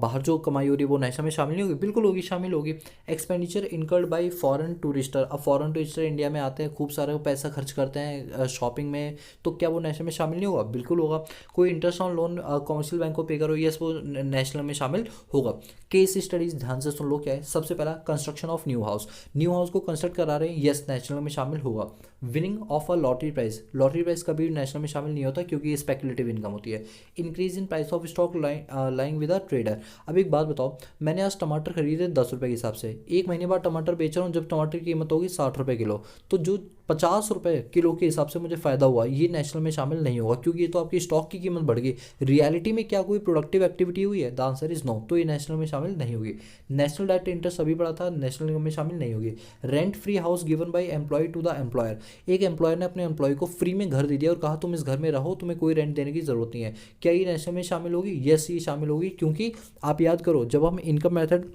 बाहर जो कमाई हो रही है वो नेशनल में शामिल नहीं होगी? बिल्कुल होगी, शामिल होगी। Expenditure incurred by foreign tourists, अब फॉरेन टूरिस्टर इंडिया में आते हैं, खूब सारा पैसा खर्च करते हैं शॉपिंग में, तो क्या वो नेशनल में शामिल नहीं होगा? बिल्कुल होगा। कोई interest on loan commercial bank को पे करो, यस वो नेशनल में शामिल होगा। केस स्टडीज ध्यान से सुन लो, क्या है? सबसे पहला construction of new house, new house को कंस्ट्रक्ट करा रहे हैं, यस नेशनल में शामिल होगा। Winning of a lottery price, lottery price कभी नेशनल में शामिल नहीं होता क्योंकि ये स्पेकुलेटिव इनकम होती है। Increase in price of stock lying with a trader, अब एक बात बताओ, मैंने आज टमाटर खरीदे 10 रुपये के हिसाब से, एक महीने बाद टमाटर बेच रहा हूँ, जब टमाटर की कीमत होगी 60 रुपये किलो, तो जो 50 रुपये किलो के हिसाब से मुझे फ़ायदा हुआ, ये नेशनल में शामिल नहीं होगा, क्योंकि ये तो आपकी स्टॉक की कीमत बढ़ गई। रियलिटी में क्या कोई प्रोडक्टिव एक्टिविटी हुई है? द आंसर इज नो, तो ये नेशनल में शामिल नहीं होगी। नेशनल डायरेक्ट इंटरेस्ट अभी पड़ा था, नेशनल इनकम में शामिल नहीं होगी। Rent free house given by employee to the employer, एक एम्प्लॉयर ने अपने एम्प्लॉय को फ्री में घर दे दिया और कहा तुम इस घर में रहो, तुम्हें कोई रेंट देने की जरूरत नहीं है, क्या ये नेशनल में शामिल होगी? यस, ये शामिल होगी, क्योंकि आप याद करो जब हम इनकम मेथड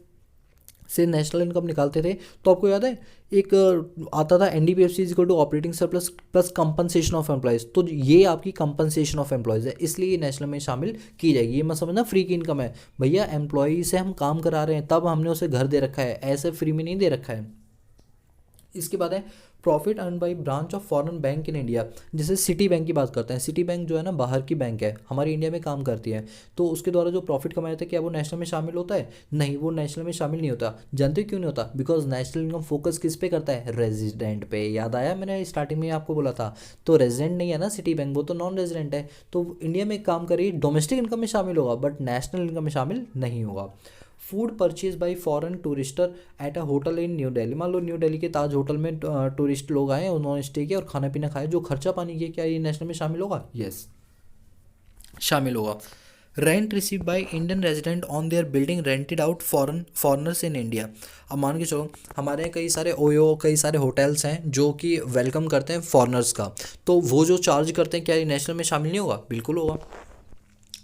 से नेशनल इनकम निकालते थे तो आपको याद है एक आता था NDPFC is equal to operating surplus plus compensation of employees, तो ये आपकी कंपनसेशन ऑफ एम्प्लॉयज़ है, इसलिए ये नेशनल में शामिल की जाएगी। ये मत समझना फ्री की इनकम है, भैया एम्प्लॉय से हम काम करा रहे हैं तब हमने उसे घर दे रखा है, ऐसे फ्री में नहीं दे रखा है। इसके बाद है profit earn by branch of foreign bank in India, जैसे सिटी बैंक की बात करते हैं, सिटी बैंक जो है ना बाहर की बैंक है, हमारी इंडिया में काम करती है, तो उसके द्वारा जो प्रॉफिट कमाया था क्या वो नेशनल में शामिल होता है? नहीं, वो नेशनल में शामिल नहीं होता। जानते हो क्यों नहीं होता? बिकॉज नेशनल इनकम फोकस किस पे करता है? रेजिडेंट पे। याद आया, मैंने स्टार्टिंग में आपको बोला था, तो रेजिडेंट नहीं है ना सिटी बैंक, वो तो नॉन रेजिडेंट है, तो इंडिया में काम करिए, डोमेस्टिक इनकम में शामिल होगा बट नेशनल इनकम में शामिल नहीं होगा। Food purchase by foreign tourists at a hotel in New Delhi. मान लो न्यू दिल्ली के ताज होटल में टूरिस्ट लोग आए, उन्होंने स्टे किया और खाना पीना खाया, जो खर्चा पानी किया, क्या ये नेशनल में शामिल होगा? यस, शामिल होगा। Rent receive by Indian resident on their building rented out foreigners in India. अब मान के चलो हमारे यहाँ कई सारे ओयो, कई सारे होटल्स हैं जो कि वेलकम करते हैं फॉरनर्स का, तो वो जो चार्ज करते हैं क्या ये नेशनल में शामिल नहीं होगा? बिल्कुल होगा।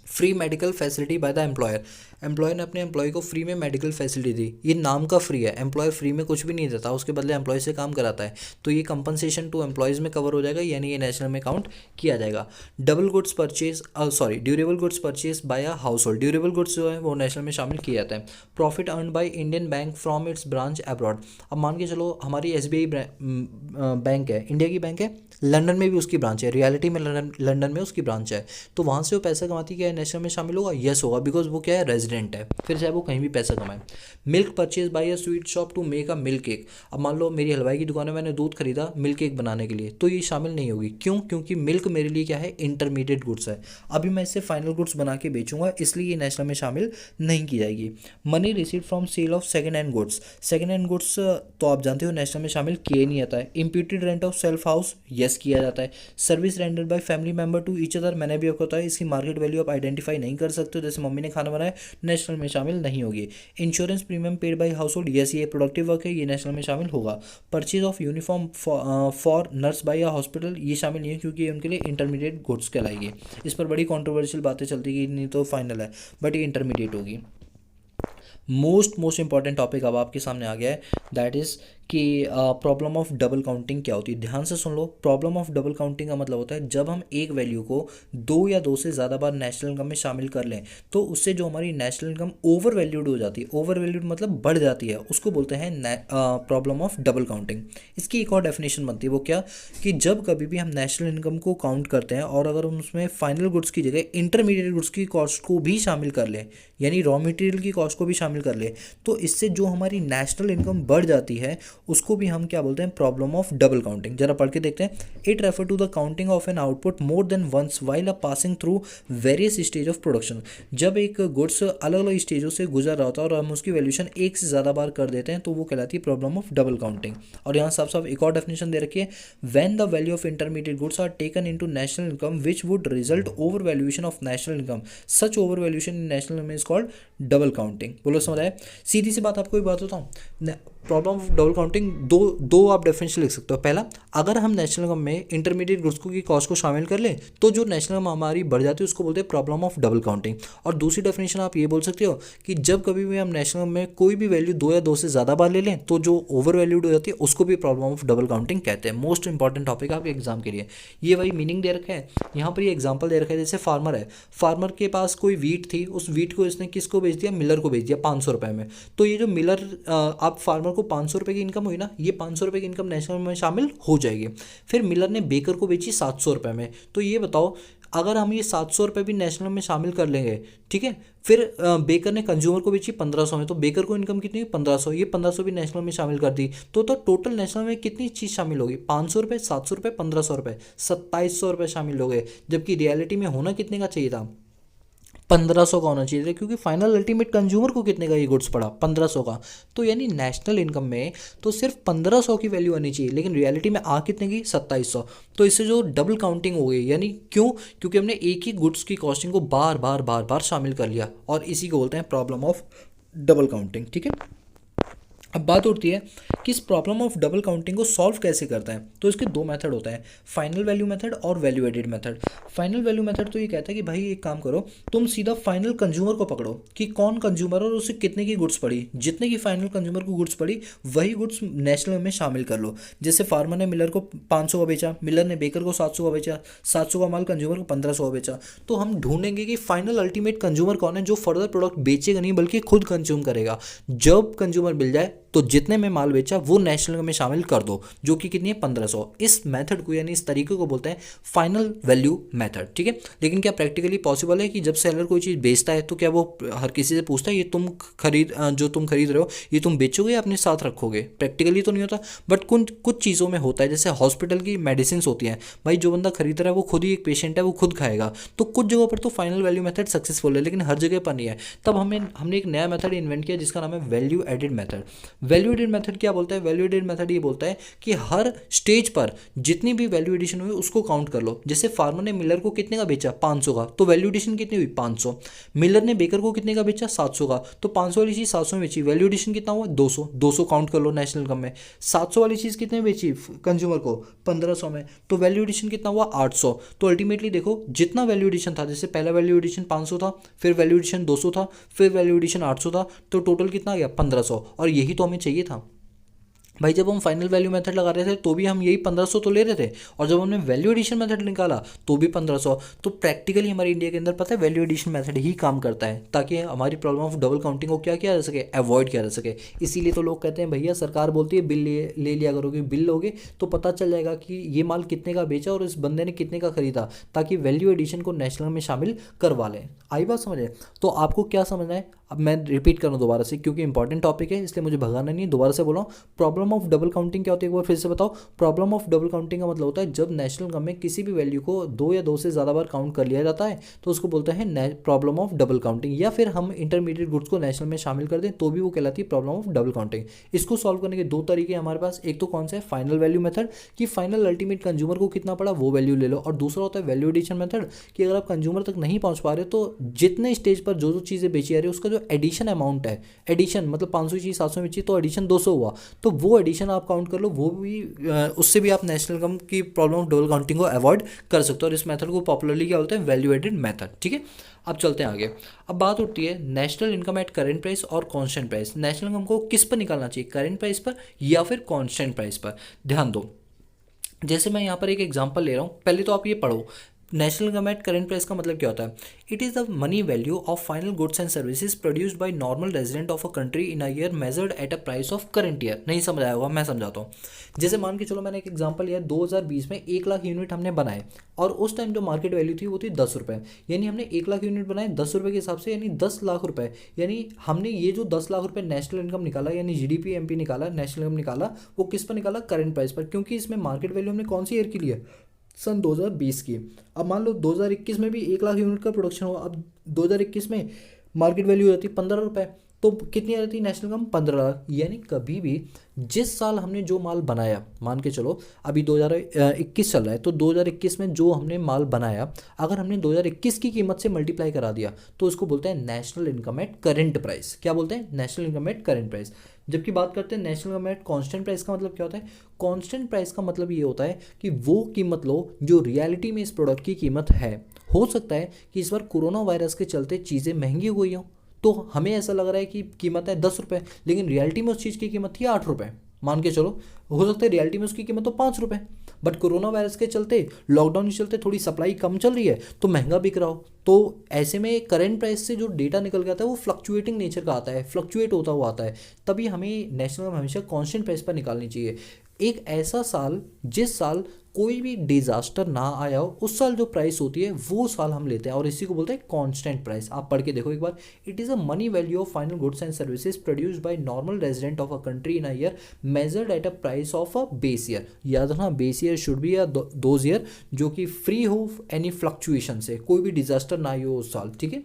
Free medical facility bye the employer. Employer ने अपने एम्प्लॉय को फ्री में मेडिकल फैसिलिटी दी, ये नाम का फ्री है, एम्प्लॉयर फ्री में कुछ भी नहीं देता, उसके बदले एम्प्लॉय से काम कराता है, तो ये कंपनसेशन टू एम्प्लॉयज़ में कवर हो जाएगा, यानी ये नेशनल में काउंट किया जाएगा। Double goods purchase durable goods purchase by a house hold. Durable goods जो है वो नेशनल में शामिल किया जाता है। Profit earn by Indian bank from its branch abroad. अब मान के चलो हमारी SBI बैंक है, इंडिया की बैंक है, लंदन में भी उसकी ब्रांच है, रियलिटी में लंदन में उसकी ब्रांच है, तो वहाँ से वो पैसा कमाती क्या है नेशनल में शामिल होगा? यस होगा, बिकॉज वो क्या है, रेजिडेंट है, फिर चाहे वो कहीं भी पैसा कमाए। Milk purchase by a sweet shop to make a milk cake. अब मान लो मेरी हलवाई की दुकान है, मैंने दूध खरीदा मिल्क केक बनाने के लिए, तो ये शामिल नहीं होगी। क्यों? क्योंकि मिल्क मेरे लिए क्या है, इंटरमीडिएट गुड्स है, अभी मैं इससे फाइनल गुड्स बना के बेचूंगा, इसलिए ये नेशनल में शामिल नहीं की जाएगी। Money receive from sale of second hand goods. Second hand goods तो आप जानते हो नेशनल में शामिल किए नहीं आता है। Imputed rent of self house, yes किया जाता है। Service render by family member to each other, मैंने भी आपको बताया इसकी मार्केट वैल्यू आप आइडेंटिफाई नहीं कर सकते हो, जैसे मम्मी ने खाना बनाया, नेशनल में शामिल नहीं होगी। Insurance premium paid by household, yes ये प्रोडक्टिव वर्क है, ये नेशनल में शामिल होगा। Purchase of uniform for nurse by a hospital, ये शामिल नहीं है क्योंकि ये उनके लिए इंटरमीडिएट गुड्स कहलाएगी। इस पर बड़ी कॉन्ट्रोवर्शियल बातें चलती कि नहीं तो फाइनल है, बट ये इंटरमीडिएट होगी। मोस्ट इंपॉर्टेंट टॉपिक अब आपके सामने आ गया है, दैट इज़ कि प्रॉब्लम ऑफ डबल काउंटिंग क्या होती है। ध्यान से सुन लो, प्रॉब्लम ऑफ डबल काउंटिंग का मतलब होता है जब हम एक वैल्यू को 2 या 2 से ज़्यादा बार नेशनल इनकम में शामिल कर लें, तो उससे जो हमारी नेशनल इनकम ओवर वैल्यूड हो जाती है, ओवर वैल्यूड मतलब बढ़ जाती है, उसको बोलते हैं प्रॉब्लम ऑफ डबल काउंटिंग। इसकी एक और डेफिनेशन बनती है, वो क्या, कि जब कभी भी हम नेशनल इनकम को काउंट करते हैं और अगर हम उसमें फाइनल गुड्स की जगह इंटरमीडिएट गुड्स की कॉस्ट को भी शामिल कर लें, यानी रॉ मटेरियल की कॉस्ट को भी शामिल कर ले, तो इससे जो हमारी नेशनल इनकम बढ़ जाती है उसको भी हम क्या बोलते हैं, प्रॉब्लम ऑफ डबल काउंटिंग। जरा पढ़ के देखते हैं। It refer to the counting of an output more than once while a passing through various stage of production. जब एक गुड्स अलग अलग स्टेजों से गुजर रहा होता है और हम उसकी वैल्यूशन एक से ज़्यादा बार कर देते हैं, तो वो कहलाती है प्रॉब्लम ऑफ डबल काउंटिंग। और यहाँ साफ साफ एक और डेफिनेशन दे रखी है, when the value of intermediate goods are taken into national income which would result overvaluation of national income, such overvaluation in national income is called double counting. बोलो समझ आए? सीधी सी बात आपको एक बात बताऊँ, प्रॉब्लम ऑफ डबल काउंटिंग दो आप डेफिनेशन लिख सकते हो। पहला, अगर हम नेशनल इनकम में इंटरमीडिएट गुड्स की कॉस्ट को शामिल कर लें तो जो नेशनल इनकम हमारी बढ़ जाती है उसको बोलते हैं प्रॉब्लम ऑफ डबल काउंटिंग। और दूसरी डेफिनेशन आप ये बोल सकते हो कि जब कभी भी हम नेशनल इनकम में कोई भी वैल्यू 2 या 2 से ज़्यादा बार ले लें तो जो ओवर वैल्यूड हो जाती है उसको भी प्रॉब्लम ऑफ डबल काउंटिंग कहते हैं। मोस्ट इंपॉर्टेंट टॉपिक आपके एग्जाम के लिए ये वही मीनिंग दे रखा है। यहाँ पर ये एग्जाम्पल दे रखा है, जैसे फार्मर है, फार्मर के पास कोई वीट थी, उस वीट को इसने किसको बेच दिया, मिलर को बेच दिया 500 रुपये में। तो ये जो मिलर आप फार्मर को 500 रुपये की इनकम हुई ना, ये 500 रुपये की इनकम नेशनल में शामिल हो जाएगी। फिर मिलर ने बेकर को बेची 700 रुपये में, तो ये बताओ अगर हम ये 700 रुपये भी नेशनल में शामिल कर लेंगे, ठीक है, फिर बेकर ने कंज्यूमर को बेची 1500 में, तो बेकर को इनकम कितनी हुई, 1500, ये 1500 भी नेशनल में शामिल कर दी, तो टोटल नेशनल में कितनी चीज़ शामिल होगी, 500 रुपये, 700 रुपये, 1500 रुपये, 2700 रुपये शामिल हो गए, जबकि रियलिटी में होना कितने का चाहिए था, 1500 का होना चाहिए था, क्योंकि फाइनल अल्टीमेट कंज्यूमर को कितने का ये गुड्स पड़ा, 1500 का। तो यानी नेशनल इनकम में तो सिर्फ 1500 की वैल्यू आनी चाहिए, लेकिन रियलिटी में आ कितने की, 2700। तो इससे जो डबल काउंटिंग हो गई, यानी क्यों, क्योंकि हमने एक ही गुड्स की कॉस्टिंग को बार बार शामिल कर लिया, और इसी को बोलते हैं प्रॉब्लम ऑफ डबल काउंटिंग। ठीक है, अब बात उठती है कि इस प्रॉब्लम ऑफ डबल काउंटिंग को सॉल्व कैसे करते हैं। तो इसके 2 मेथड होते हैं, फाइनल वैल्यू मेथड और value added method. Final value method तो ये कहता है कि भाई एक काम करो, तुम सीधा फाइनल कंज्यूमर को पकड़ो कि कौन कंज्यूमर और उसे कितने की गुड्स पड़ी, जितने की फाइनल कंज्यूमर को गुड्स पड़ी वही गुड्स नेशनल में शामिल कर लो। जैसे फार्मर ने मिलर को 500 का बेचा, मिलर ने बेकर को 700 का बेचा, 700 का माल कंज्यूमर को 1500 का बेचा, तो हम ढूंढेंगे कि फाइनल अल्टीमेट कंज्यूमर कौन है जो फर्दर प्रोडक्ट बेचेगा नहीं बल्कि खुद कंज्यूम करेगा। जब कंज्यूमर मिल जाए तो जितने में माल बेचा वो नेशनल इनकम में शामिल कर दो, जो कि कितनी है 1500। इस मेथड को यानी इस तरीके को बोलते हैं फाइनल वैल्यू मेथड, ठीक है। लेकिन क्या प्रैक्टिकली पॉसिबल है कि जब सेलर कोई चीज़ बेचता है तो क्या वो हर किसी से पूछता है ये तुम जो तुम खरीद रहे हो ये तुम बेचोगे या अपने साथ रखोगे? प्रैक्टिकली तो नहीं होता, बट कुछ चीज़ों में होता है। जैसे हॉस्पिटल की मेडिसिन होती हैं, भाई जो बंदा खरीद रहा है वो खुद ही एक पेशेंट है, वो खुद खाएगा। तो कुछ जगहों पर तो फाइनल वैल्यू मेथड सक्सेसफुल है, लेकिन हर जगह पर नहीं है। तब हमने एक नया मेथड इन्वेंट किया जिसका नाम है value added method. Value added method क्या बोलता है? वैल्यू एडेड मेथड ये बोलता है कि हर स्टेज पर जितनी भी वैल्यू एडिशन हुई उसको काउंट कर लो। जैसे फार्मर ने मिलर को कितने का बेचा? 500 का, तो वैल्यू एडिशन कितनी हुई? 500। मिलर ने बेकर को कितने का बेचा? 700 का, तो 500 वाली चीज़ 700 में बेची, वैल्यू एडिशन कितना हुआ? 200। 200 काउंट कर लो नेशनल इनकम में। 700 वाली चीज़ कितने में बेची कंज्यूमर को? 1500 में, तो वैल्यू एडिशन कितना हुआ? 800। तो अल्टीमेटली देखो जितना वैल्यू एडिशन था, जैसे पहला वैल्यू एडिशन 500 था, फिर वैल्यू एडिशन 200 था, फिर वैल्यू एडिशन 800 था, तो टोटल कितना आ गया? 1500। और यही तो हमें चाहिए था भाई। जब हम फाइनल वैल्यू मेथड लगा रहे थे तो भी हम यही 1500 तो ले रहे थे, और जब हमने वैल्यू एडिशन मेथड निकाला तो भी 1500। तो प्रैक्टिकली हमारे इंडिया के अंदर पता है वैल्यू एडिशन मेथड ही काम करता है, ताकि हमारी प्रॉब्लम ऑफ डबल काउंटिंग को क्या किया जा सके? अवॉइड किया जा सके। इसीलिए तो लोग कहते हैं भैया सरकार बोलती है बिल ले लिया करोगे, बिल लोगे तो पता चल जाएगा कि ये माल कितने का बेचा और इस बंदे ने कितने का खरीदा, ताकि वैल्यू एडिशन को नेशनल में शामिल करवा लें। आई बात समझ है? तो आपको क्या समझना है? अब मैं रिपीट करूँ दोबारा से, क्योंकि इंपॉर्टेंट टॉपिक है इसलिए मुझे भगाना नहीं है। दोबारा से बोला हूँ, प्रॉब्लम ऑफ डबल काउंटिंग क्या होती है एक बार फिर से बताओ। प्रॉब्लम ऑफ डबल काउंटिंग का मतलब होता है जब नेशनल इनकम में किसी भी वैल्यू को 2 या 2 से ज़्यादा बार काउंट कर लिया जाता है तो उसको बोलते हैं प्रॉब्लम ऑफ डबल काउंटिंग। या फिर हम इंटरमीडिएट गुड्स को नेशनल में शामिल कर दें तो भी वो कहलाती है प्रॉब्लम ऑफ डबल काउंटिंग। इसको सॉल्व करने के 2 तरीके हमारे पास। एक तो कौन सा है? फाइनल वैल्यू मेथड, कि फाइनल अल्टीमेट कंज्यूमर को कितना पड़ा वो वैल्यू ले लो। और दूसरा होता है वैल्यू एडिशन मेथड, कि अगर आप कंज्यूमर तक नहीं पहुंच पा रहे तो जितने स्टेज पर जो चीज़ें बेची जा रही है उसका जो एडिशन अमाउंट है, एडिशन मतलब 500 चीज 700 में चीज तो एडिशन 200 हुआ, तो वो एडिशन आप काउंट कर लो। वो भी उससे भी आप नेशनल इनकम की प्रॉब्लम ऑफ डबल काउंटिंग को अवॉइड कर सकते हो। और इस मेथड को पॉपुलरली क्या बोलते हैं? वैल्यू एडेड मेथड, ठीक है। अब चलते हैं आगे। अब बात उठती है national income eight current price और कांस्टेंट प्राइस। नेशनल इनकम को किस पर निकालना चाहिए? करेंट प्राइस पर या फिर कांस्टेंट प्राइस पर? ध्यान दो, जैसे मैं यहाँ पर एक एग्जांपल ले रहा हूँ, पहले तो आप ये पढ़ो। National income eight current price का मतलब क्या होता है? It is the money value of final goods and services produced by normal resident of a country in a year measured at a price of current year. नहीं समझ आया होगा, मैं समझाता हूँ। जैसे मान के चलो मैंने एक एग्जांपल लिया, 2020 में 1 लाख यूनिट हमने बनाए और उस टाइम जो मार्केट वैल्यू थी वो थी 10 रुपये। यानी हमने 1 लाख यूनिट बनाए 10 रुपये के हिसाब से, यानी 10 लाख रुपये। यानी हमने ये जो 10 लाख रुपये नेशनल इनकम निकाला, यानी जीडीपी एमपी निकाला, नेशनल इनकम निकाला, वो किस पर निकाला? करंट प्राइस पर। क्योंकि इसमें मार्केट वैल्यू हमने कौन सी ईयर की ली है? सन 2020 की। अब मान लो 2021 में भी 1 लाख यूनिट का प्रोडक्शन हुआ। अब 2021 में मार्केट वैल्यू रहती है 15 रुपये, तो कितनी आ रहती है नेशनल इनकम? 15 लाख। यानी कभी भी जिस साल हमने जो माल बनाया, मान के चलो अभी 2021 चल रहा है, तो 2021 में जो हमने माल बनाया अगर हमने 2021 की कीमत से मल्टीप्लाई करा दिया तो उसको बोलते हैं national income eight current price. क्या बोलते हैं? National income eight current price. जबकि बात करते हैं national income at constant price का मतलब क्या होता है? कांस्टेंट प्राइस का मतलब ये होता है कि वो कीमत लो जो रियलिटी में इस प्रोडक्ट की कीमत है। हो सकता है कि इस बार कोरोना वायरस के चलते चीज़ें महंगी हो गई हों, तो हमें ऐसा लग रहा है कि कीमत है 10 रुपये, लेकिन रियलिटी में उस चीज़ की कीमत थी 8 रुपये। मान के चलो, हो सकता है रियलिटी में उसकी कीमत तो 5 रुपये, बट कोरोना वायरस के चलते, लॉकडाउन के चलते थोड़ी सप्लाई कम चल रही है तो महंगा बिक रहा हो। तो ऐसे में करेंट प्राइस से जो डेटा निकल के आता है वो फ्लक्चुएटिंग नेचर का आता है, फ्लक्चुएट होता हुआ आता है। तभी हमें नेशनल हमेशा कांस्टेंट प्राइस पर निकालनी चाहिए। एक ऐसा साल जिस साल कोई भी डिजास्टर ना आया हो, उस साल जो प्राइस होती है वो साल हम लेते हैं और इसी को बोलते हैं कांस्टेंट प्राइस। आप पढ़ के देखो एक बार। It is a money value of final goods and services produced by normal resident of a country in a year measured at a price of a base year. याद रखना, base year should be those year जो कि free हो any fluctuation से, कोई भी disaster ना ही हो उस साल, ठीक है।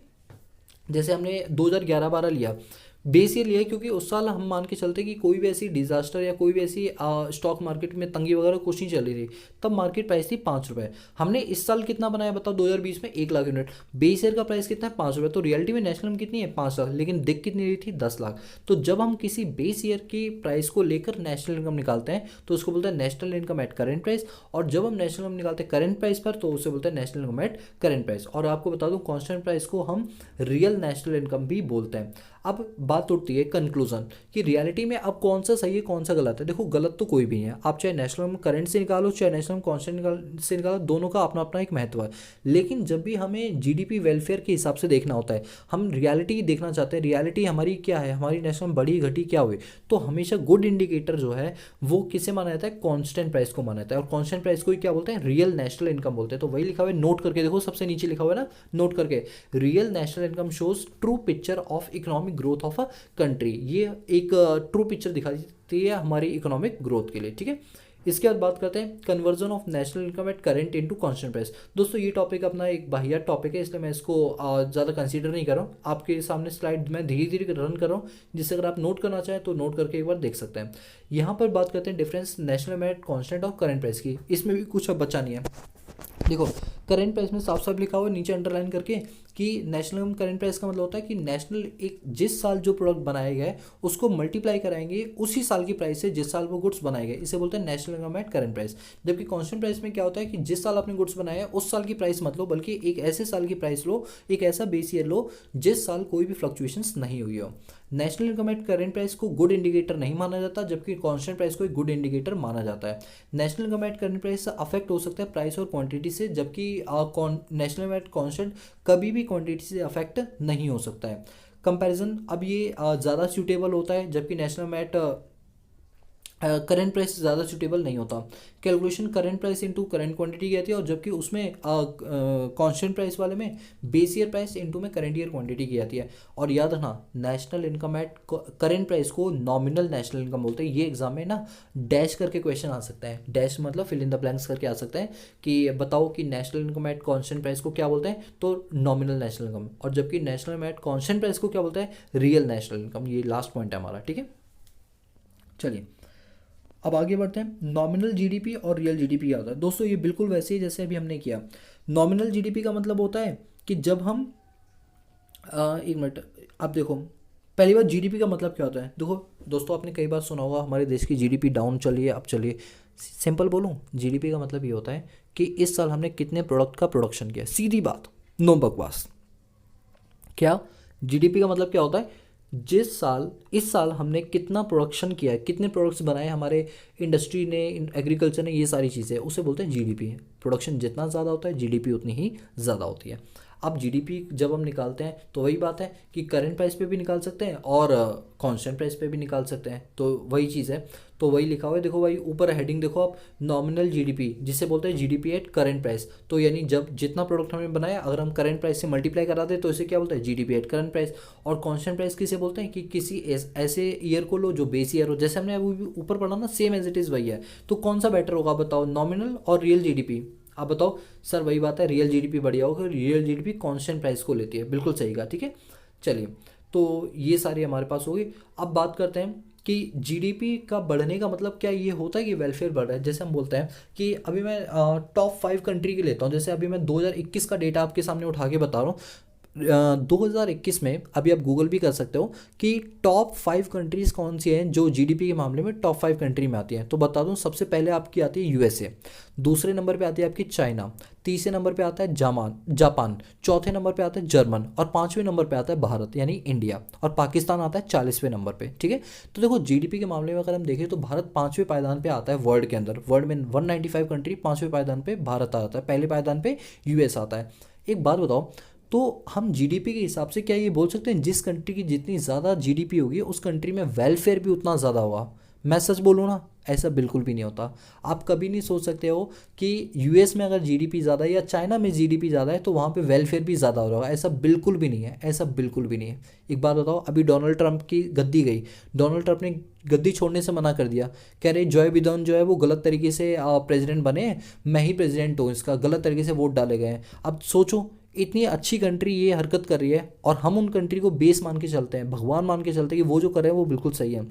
जैसे हमने 2011-12 लिया, बेस ईयर लिया है क्योंकि उस साल हम मान के चलते कि कोई भी ऐसी डिजास्टर या कोई भी ऐसी स्टॉक मार्केट में तंगी वगैरह कुछ नहीं चल रही थी, तब मार्केट प्राइस थी 5 रुपये। हमने इस साल कितना बनाया बताओ? 2020 में 1 लाख यूनिट, बेस ईयर का प्राइस कितना है? 5 रुपये। तो रियलिटी में नेशनल में कितनी है? 5 लाख, लेकिन दिख कितनी रही थी? 10 लाख। तो जब हम किसी बेस ईयर की प्राइस को लेकर नेशनल इनकम निकालते हैं तो उसको बोलते हैं national income eight current price, और जब हम नेशनल इनकम निकालते हैं करेंट प्राइस पर तो उसे बोलते हैं national income eight current price. और आपको बता दूं, कांस्टेंट प्राइस को हम रियल नेशनल इनकम भी बोलते हैं। अब बात उठती है कंक्लूजन कि रियलिटी में अब कौन सा सही है कौन सा गलत है। देखो गलत तो कोई भी नहीं है, आप चाहे नेशनल करंट से निकालो चाहे नेशनल कॉन्स्टेंट से निकालो, दोनों का अपना अपना एक महत्व है। लेकिन जब भी हमें जीडीपी वेलफेयर के हिसाब से देखना होता है, हम रियलिटी देखना चाहते हैं, रियलिटी हमारी क्या है, हमारी नेशनल बड़ी घटी क्या हुई, तो हमेशा गुड इंडिकेटर जो है वो किसे माना जाता है, कांस्टेंट प्राइस को माना जाता है। और कांस्टेंट प्राइस को ही क्या बोलते हैं, रियल नेशनल इनकम बोलते हैं। तो वही लिखा हुआ है, नोट करके देखो, सबसे नीचे लिखा हुआ है ना, नोट करके, real national income shows true picture of economic growth of a country. ये एक ट्रू पिक्चर दिखाती है हमारी इकोनॉमिक ग्रोथ के लिए, ठीक है। इसके बाद बात करते हैं conversion of national income at current into constant price. दोस्तों ये टॉपिक अपना एक बाहिया टॉपिक है, इसलिए मैं इसको ज़्यादा कंसीडर नहीं कर रहा हूँ। आपके सामने स्लाइड मैं धीरे धीरे रन कर रहा हूँ, जिससे अगर आप नोट करना चाहें तो नोट करके एक बार देख सकते हैं। यहाँ पर बात करते हैं डिफरेंस नेशनल में एट कांस्टेंट और करंट प्राइस की। इसमें भी कुछ अब बचा नहीं है। देखो करंट प्राइस में साफ साफ लिखा हुआ है नीचे अंडरलाइन करके कि नेशनल करंट प्राइस का मतलब होता है कि नेशनल एक जिस साल जो प्रोडक्ट बनाया गया है उसको मल्टीप्लाई कराएंगे उसी साल की प्राइस से जिस साल वो गुड्स बनाए गए, इसे बोलते हैं national income at current price. जबकि कांस्टेंट प्राइस में क्या होता है कि जिस साल आपने गुड्स बनाया है उस साल की प्राइस मत लो, बल्कि एक ऐसे साल की प्राइस लो, एक ऐसा बेस ईयर लो जिस साल कोई भी फ्लक्चुएशंस नहीं हुई हो। National income at current price को गुड इंडिकेटर नहीं माना जाता, जबकि कांस्टेंट प्राइस को एक गुड इंडिकेटर माना जाता है। National income at current price से अफेक्ट हो सकता है प्राइस और क्वांटिटी से, जबकि नेशनल इनकम एट कांस्टेंट कभी भी क्वांटिटी से अफेक्ट नहीं हो सकता है। कंपैरिजन अब ये ज़्यादा सूटेबल होता है, जबकि national income at current price ज़्यादा सूटेबल नहीं होता। Calculation current price into current quantity की जाती है, और जबकि उसमें कांस्टेंट प्राइस वाले में बेस ईयर प्राइस इनटू में करंट ईयर क्वांटिटी की जाती है। और याद रखना national income at current price को नॉमिनल नेशनल इनकम बोलते हैं। ये एग्जाम में ना डैश करके क्वेश्चन आ सकता है, डैश मतलब फिल इन द ब्लैंक्स करके आ सकता है कि बताओ कि national income at constant price को क्या बोलते हैं, तो नॉमिनल नेशनल इनकम, और जबकि national income at constant price को क्या बोलते हैं, रियल नेशनल इनकम। ये लास्ट पॉइंट है हमारा, ठीक है। चलिए अब आगे बढ़ते हैं। नॉमिनल जीडीपी और रियल जीडीपी क्या होता है। दोस्तों ये बिल्कुल वैसे ही जैसे अभी हमने किया। नॉमिनल जीडीपी का मतलब होता है कि जब हम एक मिनट, अब देखो पहली बार जीडीपी का मतलब क्या होता है। देखो दोस्तों आपने कई बार सुना होगा हमारे देश की जीडीपी डाउन चली है, अब चलिए सिंपल बोलूँ, जीडीपी का मतलब ये होता है कि इस साल हमने कितने प्रोडक्ट का प्रोडक्शन किया, सीधी बात, नो बकवास। क्या जीडीपी का मतलब क्या होता है, जिस साल इस साल हमने कितना प्रोडक्शन किया है, कितने प्रोडक्ट्स बनाए हमारे इंडस्ट्री ने, एग्रीकल्चर ने, ये सारी चीज़ें, उसे बोलते हैं जीडीपी। प्रोडक्शन जितना ज़्यादा होता है जीडीपी उतनी ही ज़्यादा होती है। अब जीडीपी जब हम निकालते हैं तो वही बात है कि करंट प्राइस पे भी निकाल सकते हैं और कांस्टेंट प्राइस पे भी निकाल सकते हैं, तो वही चीज़ है। तो वही लिखा हुआ है, देखो भाई ऊपर हेडिंग देखो आप, नॉमिनल जीडीपी जिसे बोलते हैं जीडीपी एट करंट प्राइस। तो यानी जब जितना प्रोडक्ट हमने बनाया अगर हम करंट प्राइस से मल्टीप्लाई करा दें तो इसे क्या बोलते हैं, जीडीपी एट करंट प्राइस। और कांस्टेंट प्राइस किसे बोलते हैं कि किसी ऐसे ईयर को लो जो बेस ईयर हो, जैसे हमने अभी ऊपर पढ़ा ना, सेम एज इट इज़ वही है। तो कौन सा बेटर होगा बताओ, नॉमिनल और रियल जीडीपी। आप बताओ सर, वही बात है, रियल जीडीपी बढ़िया होगा, रियल जीडीपी कांस्टेंट प्राइस को लेती है, बिल्कुल सही कहा, ठीक है। चलिए तो ये सारी हमारे पास होगी। अब बात करते हैं कि जीडीपी का बढ़ने का मतलब क्या ये होता है कि वेलफेयर बढ़ रहा है। जैसे हम बोलते हैं कि अभी मैं टॉप 5 कंट्री की लेता हूँ, जैसे अभी मैं 2021 का डेटा आपके सामने उठा के बता रहा हूँ। 2021 में अभी आप गूगल भी कर सकते हो कि टॉप 5 कंट्रीज़ कौन सी हैं जो जीडीपी के मामले में टॉप 5 कंट्री में आती हैं। तो बता दूं, सबसे पहले आपकी आती है यूएसए, दूसरे नंबर पे आती है आपकी चाइना, तीसरे नंबर पे आता है जापान, चौथे नंबर पे आता है जर्मन, और पाँचवें नंबर पे आता है भारत यानी इंडिया, और पाकिस्तान आता है 40वें नंबर पे, ठीक है। तो देखो जीडीपी के मामले में अगर हम देखें तो भारत 5वें पायदान पे आता है वर्ल्ड के अंदर। वर्ल्ड में 195 कंट्री, 5वें पायदान पे भारत आता है, पहले पायदान पे यूएस आता है। एक बात बताओ, तो हम जीडीपी के हिसाब से क्या ये बोल सकते हैं जिस कंट्री की जितनी ज़्यादा जीडीपी होगी उस कंट्री में वेलफेयर भी उतना ज़्यादा होगा। मैं सच बोलूँ ना, ऐसा बिल्कुल भी नहीं होता। आप कभी नहीं सोच सकते हो कि यूएस में अगर जीडीपी ज़्यादा है या चाइना में जीडीपी ज़्यादा है तो वहाँ पे वेलफेयर भी ज़्यादा हो रहा होगा, ऐसा बिल्कुल भी नहीं है, ऐसा बिल्कुल भी नहीं है। एक बात बताओ, अभी डोनाल्ड ट्रंप की गद्दी गई, डोनाल्ड ट्रंप ने गद्दी छोड़ने से मना कर दिया, कह रहे जॉय बिडेन जो है वो गलत तरीके से प्रेसिडेंट बने, मैं ही प्रेसिडेंट हूँ, इसका गलत तरीके से वोट डाले गए हैं। अब सोचो इतनी अच्छी कंट्री ये हरकत कर रही है और हम उन कंट्री को बेस मान के चलते हैं, भगवान मान के चलते हैं कि वो जो कर रहे हैं वो बिल्कुल सही है।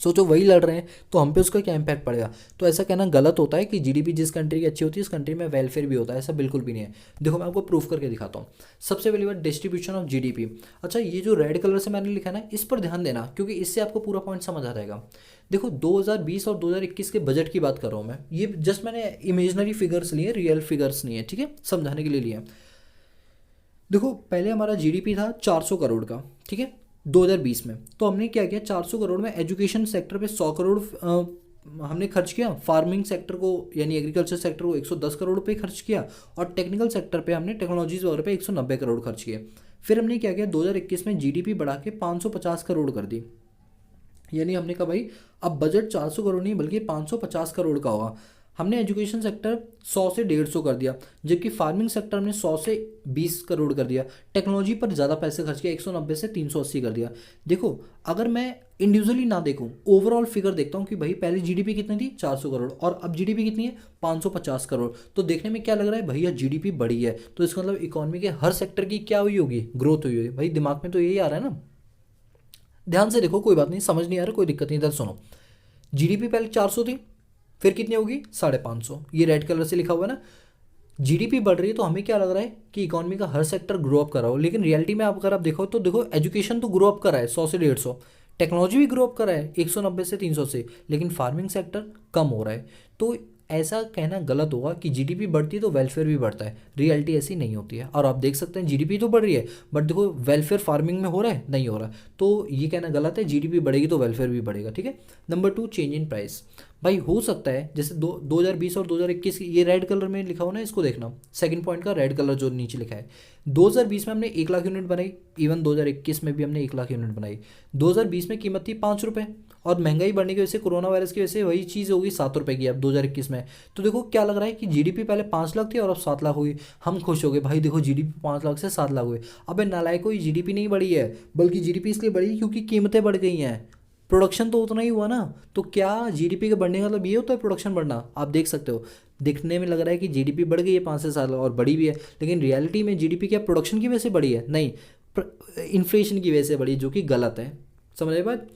सोचो वही लड़ रहे हैं तो हम पे उसका क्या इम्पैक्ट पड़ेगा। तो ऐसा कहना गलत होता है कि जीडीपी जिस कंट्री की अच्छी होती है उस कंट्री में वेलफेयर भी होता है, ऐसा बिल्कुल भी नहीं है। देखो मैं आपको प्रूफ करके दिखाता हूँ। सबसे पहली बात डिस्ट्रीब्यूशन ऑफ जीडीपी। अच्छा ये जो रेड कलर से मैंने लिखा ना, इस पर ध्यान देना क्योंकि इससे आपको पूरा पॉइंट समझ आ जाएगा। देखो 2020 और 2021 के बजट की बात कर रहा हूँ मैं, ये जस्ट मैंने इमेजनरी फिगर्स लिए, रियल फिगर्स नहीं है, ठीक है, समझाने के लिए लिए। देखो पहले हमारा जीडीपी था 400 करोड़ का, ठीक है। 2020 में। तो हमने क्या किया, 400 करोड़ में एजुकेशन सेक्टर पे 100 करोड़ हमने खर्च किया, फार्मिंग सेक्टर को यानी एग्रीकल्चर सेक्टर को 110 करोड़ रुपये खर्च किया, और टेक्निकल सेक्टर पे हमने टेक्नोलॉजीज वगैरह पे 190 करोड़ खर्च किए। फिर हमने क्या किया, 2021 में जीडीपी बढ़ा के 550 करोड़ कर दी। यानी हमने कहा भाई अब बजट 400 करोड़ नहीं बल्कि 550 करोड़ का होगा। हमने एजुकेशन सेक्टर 100 से 150 कर दिया, जबकि फार्मिंग सेक्टर हमने 100 से 20 करोड़ कर दिया। टेक्नोलॉजी पर ज़्यादा पैसे खर्च किया, 190 से 380 कर दिया। देखो अगर मैं इंडिविजुअली ना देखूं, ओवरऑल फिगर देखता हूं कि भाई पहले जीडीपी कितनी थी 400 करोड़ और अब जीडीपी कितनी है 550 करोड़। तो देखने में क्या लग रहा है, भैया जीडीपी बढ़ी है, तो इसका मतलब इकोनॉमी के हर सेक्टर की क्या हुई होगी, ग्रोथ हुई होगी। भाई दिमाग में तो यही आ रहा है ना। ध्यान से देखो, कोई बात नहीं, समझ नहीं आ रहा कोई दिक्कत नहीं, इधर सुनो। जीडीपी पहले 400 थी, फिर कितनी होगी 550, ये रेड कलर से लिखा हुआ है ना। जीडीपी बढ़ रही है तो हमें क्या लग रहा है कि इकोनॉमी का हर सेक्टर ग्रो अप कर रहा हो, लेकिन रियलिटी में अगर आप देखो तो देखो एजुकेशन तो ग्रो अप कर रहा है 100 से 150, टेक्नोलॉजी भी ग्रो अप कर रहा है 190 से 300 से, लेकिन फार्मिंग सेक्टर कम हो रहा है। तो ऐसा कहना गलत होगा कि जीडीपी बढ़ती है तो वेलफेयर भी बढ़ता है, रियलिटी ऐसी नहीं होती है। और आप देख सकते हैं जीडीपी तो बढ़ रही है बट देखो वेलफेयर फार्मिंग में हो रहा है, नहीं हो रहा। तो ये कहना गलत है, जीडीपी बढ़ेगी तो वेलफेयर भी बढ़ेगा, ठीक है। Number 2, change in price. भाई हो सकता है जैसे 2020 और 2021, ये रेड कलर में लिखा हो ना, इसको देखना, सेकंड पॉइंट का रेड कलर जो नीचे लिखा है। 2020 में हमने 1 लाख यूनिट बनाई, इवन 2021 में भी हमने 1 लाख यूनिट बनाई। 2020 में कीमत थी 5 रुपये, और महंगाई बढ़ने की वजह से, कोरोना वायरस की वजह से वही चीज़ होगी 7 रुपये की अब 2021 में। तो देखो क्या लग रहा है कि जीडीपी पहले 5 लाख थी और अब 7 लाख हुई। हम खुश हो गए, भाई देखो जीडीपी 5 लाख से 7 लाख हुई। अबे नालायक, कोई जीडीपी नहीं बढ़ी है, बल्कि जीडीपी इसलिए बढ़ी क्योंकि कीमतें बढ़ गई हैं, प्रोडक्शन तो उतना ही हुआ ना। तो क्या जीडीपी के बढ़ने का मतलब ये होता है प्रोडक्शन बढ़ना? आप देख सकते हो, दिखने में लग रहा है कि जीडीपी बढ़ गई है 5 से 7 और बढ़ी भी है, लेकिन रियलिटी में जीडीपी क्या प्रोडक्शन की वजह से बढ़ी है? नहीं, इन्फ्लेशन की वजह से बढ़ी, जो कि गलत है। समझ रहे बात।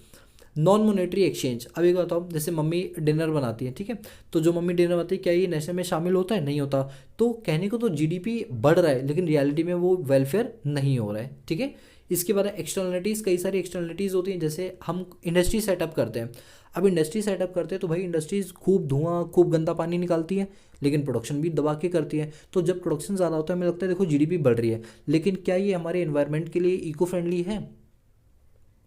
नॉन मोनेटरी एक्सचेंज, अब एक बताओ, जैसे मम्मी डिनर बनाती है, ठीक है, तो जो मम्मी डिनर बनाती है क्या ये नेशनल में शामिल होता है? नहीं होता। तो कहने को तो जीडीपी बढ़ रहा है, लेकिन रियलिटी में वो वेलफेयर नहीं हो रहा है, ठीक है। इसके बाद एक्सटर्नलिटीज़, कई सारी एक्सटर्नलिटीज़ होती हैं, जैसे हम इंडस्ट्री सेटअप करते हैं। अब इंडस्ट्री सेटअप करते हैं तो भाई इंडस्ट्रीज़ खूब धुआं, खूब गंदा पानी निकालती है, लेकिन प्रोडक्शन भी दबा के करती है। तो जब प्रोडक्शन ज़्यादा होता है हमें लगता है देखो जीडीपी बढ़ रही है, लेकिन क्या ये हमारे एनवायरनमेंट के लिए इको फ्रेंडली है?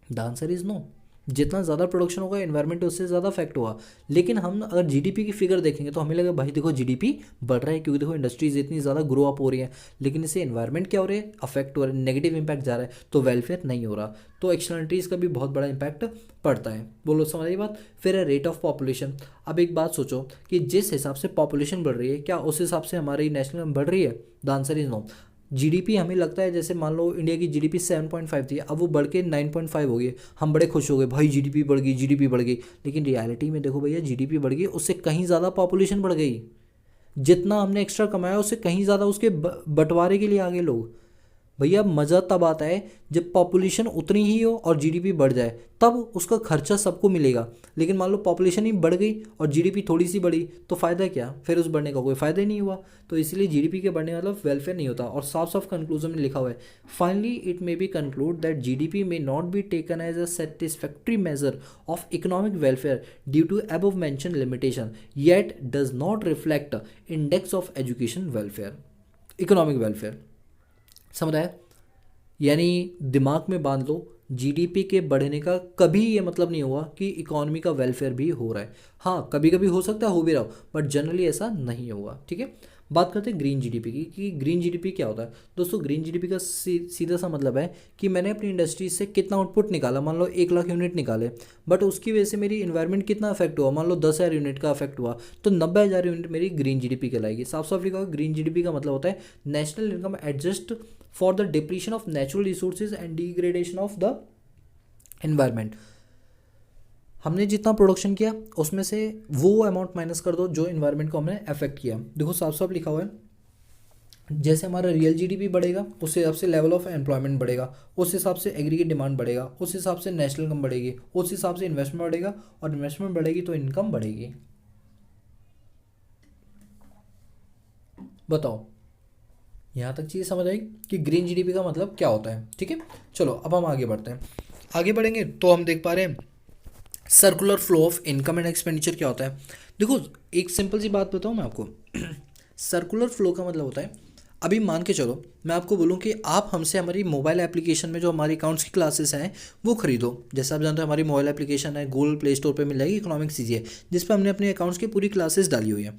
The answer is no. जितना ज़्यादा प्रोडक्शन होगा एनवायरनमेंट उससे ज़्यादा इफेक्ट होगा। लेकिन हम अगर जीडीपी की फिगर देखेंगे तो हमें लगेगा भाई देखो जीडीपी बढ़ रहा है क्योंकि देखो इंडस्ट्रीज इतनी ज़्यादा ग्रो अप हो रही है, लेकिन इससे एनवायरनमेंट क्या हो रहा है, अफेक्ट हो रहा है, नेगेटिव इंपैक्ट जा रहा है, तो वेलफेयर नहीं हो रहा। तो एक्सटर्नलिटीज़ का भी बहुत बड़ा इंपैक्ट पड़ता है। बोलो समझ आई बात। फिर है रेट ऑफ पॉपुलेशन। अब एक बात सोचो कि जिस हिसाब से पॉपुलेशन बढ़ रही है क्या उस हिसाब से हमारी नेशनल इनकम बढ़ रही है? The answer is no. GDP हमें लगता है जैसे मान लो इंडिया की जीडीपी 7.5 थी, अब वो बढ़ के 9.5 हो गई, हम बड़े खुश हो गए भाई जीडीपी बढ़ गई, जीडीपी बढ़ गई। लेकिन रियलिटी में देखो भैया जीडीपी बढ़ गई, उससे कहीं ज़्यादा पॉपुलेशन बढ़ गई। जितना हमने एक्स्ट्रा कमाया उससे कहीं ज़्यादा उसके बंटवारे के लिए आगे लोग। भैया मज़ा तब आता है जब पॉपुलेशन उतनी ही हो और जीडीपी बढ़ जाए, तब उसका खर्चा सबको मिलेगा। लेकिन मान लो पॉपुलेशन ही बढ़ गई और जीडीपी थोड़ी सी बढ़ी तो फ़ायदा क्या, फिर उस बढ़ने का कोई फ़ायदा ही नहीं हुआ। तो इसलिए जीडीपी के बढ़ने का मतलब वेलफेयर नहीं होता। और साफ साफ कंक्लूजन में लिखा हुआ है, finally it may be conclude that GDP may not be taken as a satisfactory measure of economic welfare due to above mention limitation, yet does not reflect index of education welfare, economic welfare. समझ आया? यानी दिमाग में बांध लो, GDP के बढ़ने का कभी ये मतलब नहीं हुआ कि इकोनॉमी का वेलफेयर भी हो रहा है। हाँ कभी कभी हो सकता है हो भी रहा हो, बट जनरली ऐसा नहीं होगा, ठीक है। बात करते हैं ग्रीन जीडीपी की कि ग्रीन जीडीपी क्या होता है। दोस्तों ग्रीन जीडीपी का सीधा सा मतलब है कि मैंने अपनी इंडस्ट्री से कितना आउटपुट निकाला, मान लो 1 लाख यूनिट निकाले, बट उसकी वजह से मेरी इन्वायरमेंट कितना अफेक्ट हुआ, मान लो 10,000 यूनिट का अफेक्ट हुआ, तो 90,000 यूनिट मेरी ग्रीन जीडीपी कहलाएगी। साफ साफ लिखा हुआ ग्रीन जीडीपी का मतलब होता है national income adjust for the depletion of natural resources and degradation of the environment. हमने जितना प्रोडक्शन किया उसमें से वो अमाउंट माइनस कर दो जो इन्वायरमेंट को हमने अफेक्ट किया। देखो साफ साफ लिखा हुआ है, जैसे हमारा रियल जीडीपी बढ़ेगा उस हिसाब से लेवल ऑफ एम्प्लॉयमेंट बढ़ेगा, उस हिसाब से एग्रीगेट डिमांड बढ़ेगा, उस हिसाब से नेशनल इनकम बढ़ेगी, उस हिसाब से इन्वेस्टमेंट बढ़ेगा, और इन्वेस्टमेंट बढ़ेगी तो इनकम बढ़ेगी। बताओ यहाँ तक चीज़ समझ आई कि ग्रीन जीडीपी का मतलब क्या होता है, ठीक है। चलो अब हम आगे बढ़ते हैं। आगे बढ़ेंगे तो हम देख पा रहे हैं circular flow of income and expenditure क्या होता है। देखो एक सिंपल सी बात बताऊँ मैं आपको, सर्कुलर फ्लो का मतलब होता है अभी मान के चलो मैं आपको बोलूँ कि आप हमसे हमारी मोबाइल एप्लीकेशन में जो हमारी अकाउंट्स की क्लासेस हैं वो खरीदो। जैसे आप जानते हो हमारी मोबाइल एप्लीकेशन है, गूगल प्ले स्टोर पे मिल जाएगी, इकोनॉमिक्स ईजी है, जिस पर हमने अपने अकाउंट्स की पूरी क्लासेस डाली हुई है।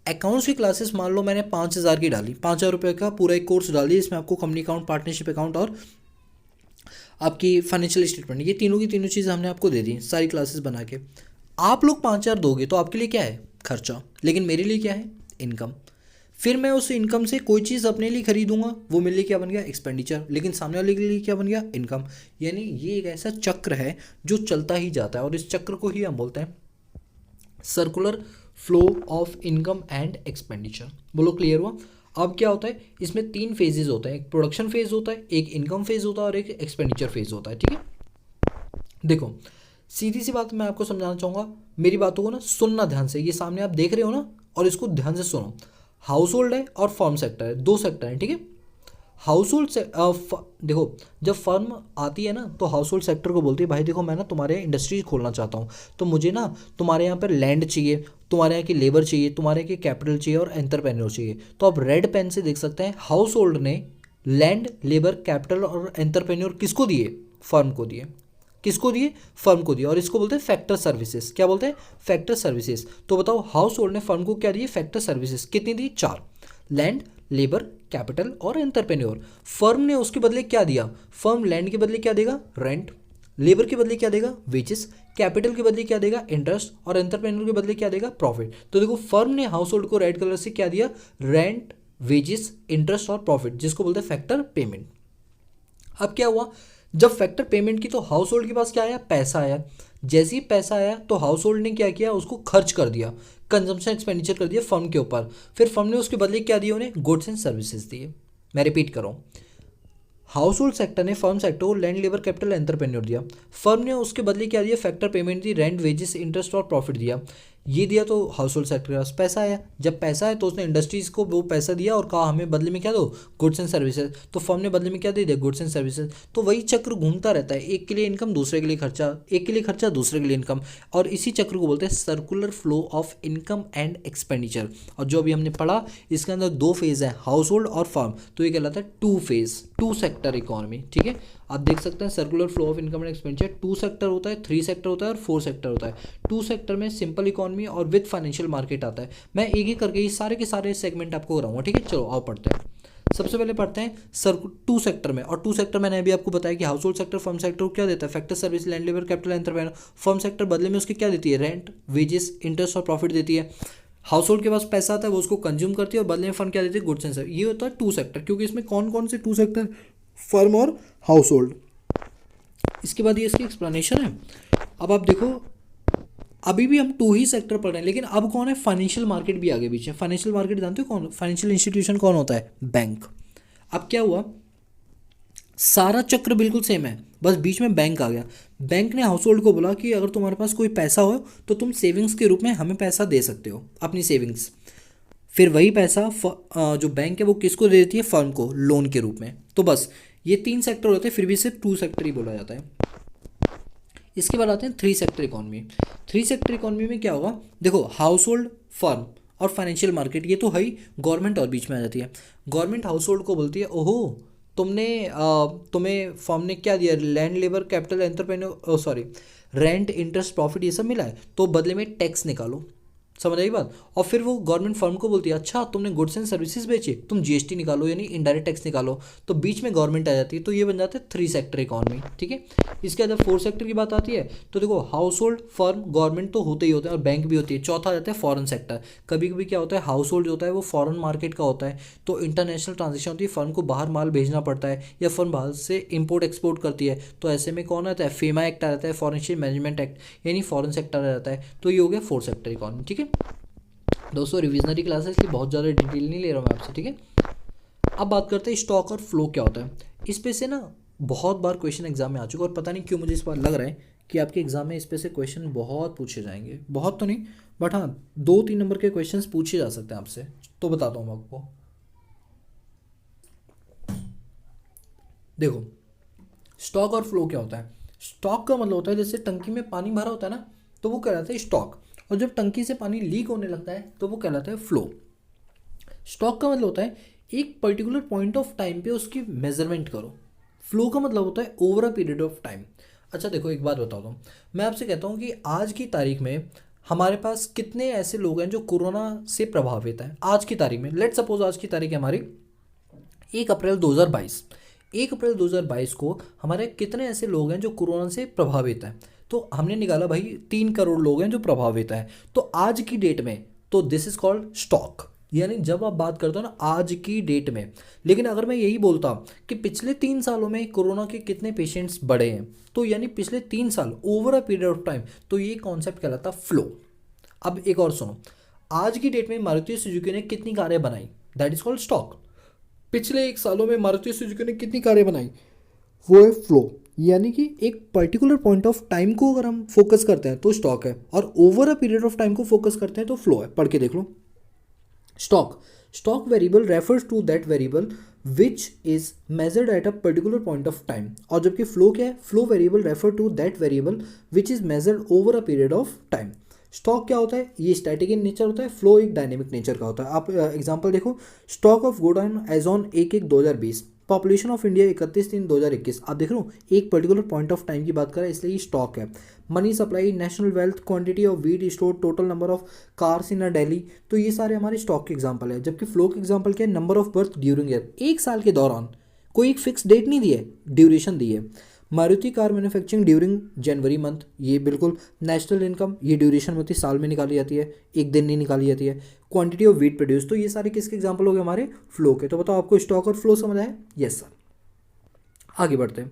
अकाउंट्स की क्लासेस मान लो मैंने 5,000 की डाली, 5,000 रुपये का पूरा एक कोर्स डाल दिया, इसमें आपको कंपनी अकाउंट, पार्टनरशिप अकाउंट और आपकी फाइनेंशियल स्टेटमेंट, ये तीनों की तीनों चीज़ें हमने आपको दे दी सारी क्लासेस बना के। आप लोग 5,000 दोगे तो आपके लिए क्या है? खर्चा। लेकिन मेरे लिए क्या है? इनकम। फिर मैं उस इनकम से कोई चीज़ अपने लिए खरीदूंगा, वो मेरे लिए क्या बन गया? एक्सपेंडिचर। लेकिन सामने वाले के लिए क्या बन गया? इनकम। यानी ये एक ऐसा चक्र है जो चलता ही जाता है, और इस चक्र को ही हम बोलते हैं circular flow of income and expenditure. बोलो क्लियर हुआ? अब क्या होता है, इसमें 3 फेजेस होते हैं, एक प्रोडक्शन फेज होता है, एक इनकम फेज होता है और एक एक्सपेंडिचर फेज होता है। ठीक है, देखो सीधी सी बात मैं आपको समझाना चाहूँगा, मेरी बातों को ना सुनना ध्यान से। ये सामने आप देख रहे हो ना, और इसको ध्यान से सुनो। हाउस होल्ड है और फर्म सेक्टर है, 2 सेक्टर हैं। ठीक है, हाउस होल्ड से देखो जब फर्म आती है ना तो हाउस होल्ड सेक्टर को बोलती है भाई देखो मैं ना तुम्हारे यहाँ इंडस्ट्रीज खोलना चाहता हूँ, तो मुझे ना तुम्हारे यहाँ पर लैंड चाहिए, तुम्हारे यहाँ की लेबर चाहिए, तुम्हारे यहाँ की कैपिटल चाहिए और एंटरप्रेन्योर चाहिए। तो आप रेड पेन से देख सकते हैं हाउस होल्ड ने लैंड, लेबर, कैपिटल और एंटरप्रेन्योर किसको दिए? फर्म को दिए। किसको दिए? फर्म को दिए। और इसको बोलते हैं फैक्टर सर्विसेज। क्या बोलते हैं? Factor services. तो बताओ हाउस होल्ड ने फर्म को क्या दिए? Factor services. कितनी दी? 4। लैंड, लेबर, कैपिटल और एंटरप्रेन्योर। फर्म ने उसके बदले क्या दिया? फर्म लैंड के बदले क्या देगा? रेंट। लेबर के बदले क्या देगा? वेजेस। कैपिटल के बदले क्या देगा? इंटरेस्ट। और एंटरप्रेन्योर के बदले क्या देगा? प्रॉफिट। तो देखो फर्म ने हाउस होल्ड को रेड कलर से क्या दिया? रेंट, वेजेस, इंटरेस्ट और प्रॉफिट, जिसको बोलते हैं फैक्टर पेमेंट। अब क्या हुआ, जब फैक्टर पेमेंट की तो हाउस होल्ड के पास क्या आया? पैसा आया। जैसे ही पैसा आया तो हाउस होल्ड ने क्या किया? उसको खर्च कर दिया, कंजम्पशन एक्सपेंडिचर कर दिया फर्म के ऊपर। फिर फर्म ने उसके बदले क्या दिए? उन्हें गुड्स एंड सर्विसेज दिए। मैं रिपीट कर रहा हूँ, हाउस होल्ड सेक्टर ने फर्म सेक्टर को लैंड, लेबर, कैपिटल, एंटरप्रेन्योर दिया। फर्म ने उसके बदले क्या दिया? फैक्टर पेमेंट दी, रेंट, वेजेस, इंटरेस्ट और प्रॉफिट दिया। ये दिया तो हाउस होल्ड सेक्टर के पास पैसा आया। जब पैसा आया तो उसने इंडस्ट्रीज को वो पैसा दिया और कहा हमें बदले में क्या दो? Goods and services. तो फर्म ने बदले में क्या दे दिया? Goods and services. तो वही चक्र घूमता रहता है, एक के लिए इनकम, दूसरे के लिए खर्चा, एक के लिए खर्चा, दूसरे के लिए इनकम। और इसी चक्र को बोलते हैं circular flow of income and expenditure. और जो अभी हमने पढ़ा इसके अंदर 2 फेज है, हाउस होल्ड और फर्म, तो ये कहलाता है 2 फेज, 2 सेक्टर इकोनॉमी। ठीक है, आप देख सकते हैं circular flow of income and expenditure 2 sector होता है, 3 सेक्टर होता है और 4 सेक्टर होता है। 2 सेक्टर में सिंपल इकोनॉमी और विद फाइनेंशियल मार्केट आता है। मैं एक एक करके ये सारे के सारे सेगमेंट आपको कराऊंगा। ठीक है, चलो आओ पढ़ते हैं। सबसे पहले पढ़ते हैं 2 सेक्टर में। और 2 सेक्टर मैंने अभी आपको बताया कि house hold sector firm sector को क्या देता है? Factor service, land, labour, capital, entrepreneur. Firm sector बदले में उसकी क्या देती है? रेंट, वेजेस, इंटरेस्ट और प्रॉफिट देती है। हाउस होल्ड के पास पैसा आता है, वो उसको कंज्यूम करती है और बदले में फर्म क्या देती है? Goods and service. ये होता है 2 सेक्टर, क्योंकि इसमें कौन कौन से 2 सेक्टर? फर्म और हाउस होल्ड। इसके बाद ये इसकी एक्सप्लेनेशन है। अब आप देखो अभी भी हम 2 ही सेक्टर पढ़ रहे हैं, लेकिन अब कौन है? फाइनेंशियल मार्केट भी आगे पीछे। फाइनेंशियल मार्केट जानते हो कौन? फाइनेंशियल इंस्टीट्यूशन कौन होता है? बैंक। अब क्या हुआ, सारा चक्र बिल्कुल सेम है, बस बीच में बैंक आ गया। बैंक ने हाउस होल्ड को बोला कि अगर तुम्हारे पास कोई पैसा हो तो तुम सेविंग्स के रूप में हमें पैसा दे सकते हो, अपनी सेविंग्स। फिर वही पैसा जो बैंक है वो किसको दे देती है? फर्म को, लोन के रूप में। तो बस ये 3 सेक्टर होते हैं, फिर भी सिर्फ 2 सेक्टर ही बोला जाता है। इसके बाद आते हैं 3 सेक्टर इकोनॉमी। 3 सेक्टर इकोनॉमी में क्या होगा, देखो हाउस होल्ड, फर्म और फाइनेंशियल मार्केट, ये तो है ही। गवर्नमेंट और बीच में आ जाती है। गवर्नमेंट हाउस होल्ड को बोलती है ओहो तुम्हें फर्म ने क्या दिया? Land, labour, capital, entrepreneur, sorry, rent, interest, profit, ये सब मिला है, तो बदले में टैक्स निकालो। समझ आई बात? और फिर वो गवर्नमेंट फर्म को बोलती है अच्छा तुमने गुड्स एंड सर्विसेज बेचे, तुम जीएसटी निकालो, यानी इनडायरेक्ट टैक्स निकालो। तो बीच में गवर्नमेंट आ जाती है, तो ये बन जाता है 3 सेक्टर इकोनॉमी। ठीक है, इसके बाद 4 सेक्टर की बात आती है, तो देखो हाउस होल्ड, फर्म, गवर्नमेंट तो होते ही होते हैं और बैंक भी होती है। चौथा आ जाता है फॉरेन सेक्टर। कभी कभी क्या होता है, हाउस होल्ड जो होता है वो फॉरेन मार्केट का होता है, तो इंटरनेशनल ट्रांजेक्शन होती है, फर्म को बाहर माल भेजना पड़ता है या फर्म बाहर से इम्पोर्ट एक्सपोर्ट करती है, तो ऐसे में कौन आता है? फेमा एक्ट आ जाता है, फॉरेन एक्सचेंज मैनेजमेंट एक्ट, यानी फॉरेन सेक्टर आ जाता है। तो ये हो गया 4 सेक्टर इकोनॉमी। ठीक है दोस्तों, रिविजनरी क्लास है इसलिए बहुत ज़्यादा डिटेल नहीं ले रहा हूँ मैं आपसे। ठीक है, अब बात करते हैं स्टॉक और फ्लो क्या होता है। इस पे से ना बहुत बार क्वेश्चन एग्जाम में आ चुका है, और पता नहीं क्यों मुझे इस बार लग रहा है कि आपके एग्जाम में इस पे से क्वेश्चन बहुत पूछे जाएंगे। बहुत तो नहीं, बट हाँ 2-3 नंबर के क्वेश्चन पूछे जा सकते हैं आपसे, तो बताता हूँ मैं आपको। देखो स्टॉक और फ्लो क्या होता है। स्टॉक का मतलब होता है जैसे टंकी में पानी भरा होता है ना, तो वो कहलाता है स्टॉक। और जब टंकी से पानी लीक होने लगता है तो वो कहलाता है फ्लो। स्टॉक का मतलब होता है एक पर्टिकुलर पॉइंट ऑफ टाइम पे उसकी मेजरमेंट करो। फ्लो का मतलब होता है over a period of time. अच्छा देखो, एक बात बताता हूँ, मैं आपसे कहता हूँ कि आज की तारीख में हमारे पास कितने ऐसे लोग हैं जो कोरोना से प्रभावित हैं। आज की तारीख में लेट सपोज आज की तारीख है हमारी 1 अप्रैल 2022। 1 अप्रैल 2022 को हमारे कितने ऐसे लोग हैं जो कोरोना से प्रभावित हैं। तो हमने निकाला भाई 3 करोड़ लोग हैं जो प्रभावित हैं। तो आज की डेट में तो दिस इज कॉल्ड स्टॉक, यानी जब आप बात करते हो ना आज की डेट में। लेकिन अगर मैं यही बोलता कि पिछले 3 सालों में कोरोना के कितने पेशेंट्स बढ़े हैं, तो यानी पिछले 3 साल over a period of time, तो ये कॉन्सेप्ट कहलाता फ्लो। अब एक और सुनो, आज की डेट में मारुति सुजुकी ने कितनी कारें बनाई, दैट इज कॉल्ड स्टॉक। पिछले 1 सालों में मारुति सुजुकी ने कितनी कारें बनाई, वो है फ्लो। यानी कि एक पर्टिकुलर पॉइंट ऑफ टाइम को अगर हम फोकस करते हैं तो स्टॉक है, और over a period of time को फोकस करते हैं तो फ्लो है। पढ़ के देख लो। Stock variable refers to that variable which is measured at a particular point of time. और जबकि फ्लो क्या है, flow variable refer to that variable which is measured over a period of time. Stock क्या होता है, ये static in nature होता है, फ्लो एक डायनेमिक नेचर का होता है। आप एग्जांपल देखो, stock of godown as on 1/1/2020, population of India 31/3/2021। आप देख रहे हो एक पर्टिकुलर पॉइंट ऑफ टाइम की बात कर रहे हैं, इसलिए ये स्टॉक है। Money supply, national wealth, quantity of wheat store, total number of cars in a Delhi, तो ये सारे हमारे स्टॉक के एग्जांपल है। जबकि फ्लो के एग्जांपल क्या है, number of birth during year, एक साल के दौरान। कोई एक फिक्स डेट नहीं दी है, ड्यूरेशन दी है। मारुति कार मैन्युफैक्चरिंग ड्यूरिंग जनवरी मंथ, ये बिल्कुल। नेशनल इनकम, ये ड्यूरेशन होती है, साल में निकाली जाती है, एक दिन नहीं निकाली जाती है। क्वांटिटी ऑफ वीट प्रोड्यूस, तो ये सारे किसके एग्जांपल हो गए, हमारे फ्लो के। तो बताओ आपको स्टॉक और फ्लो समझ आया? Yes sir. आगे बढ़ते हैं।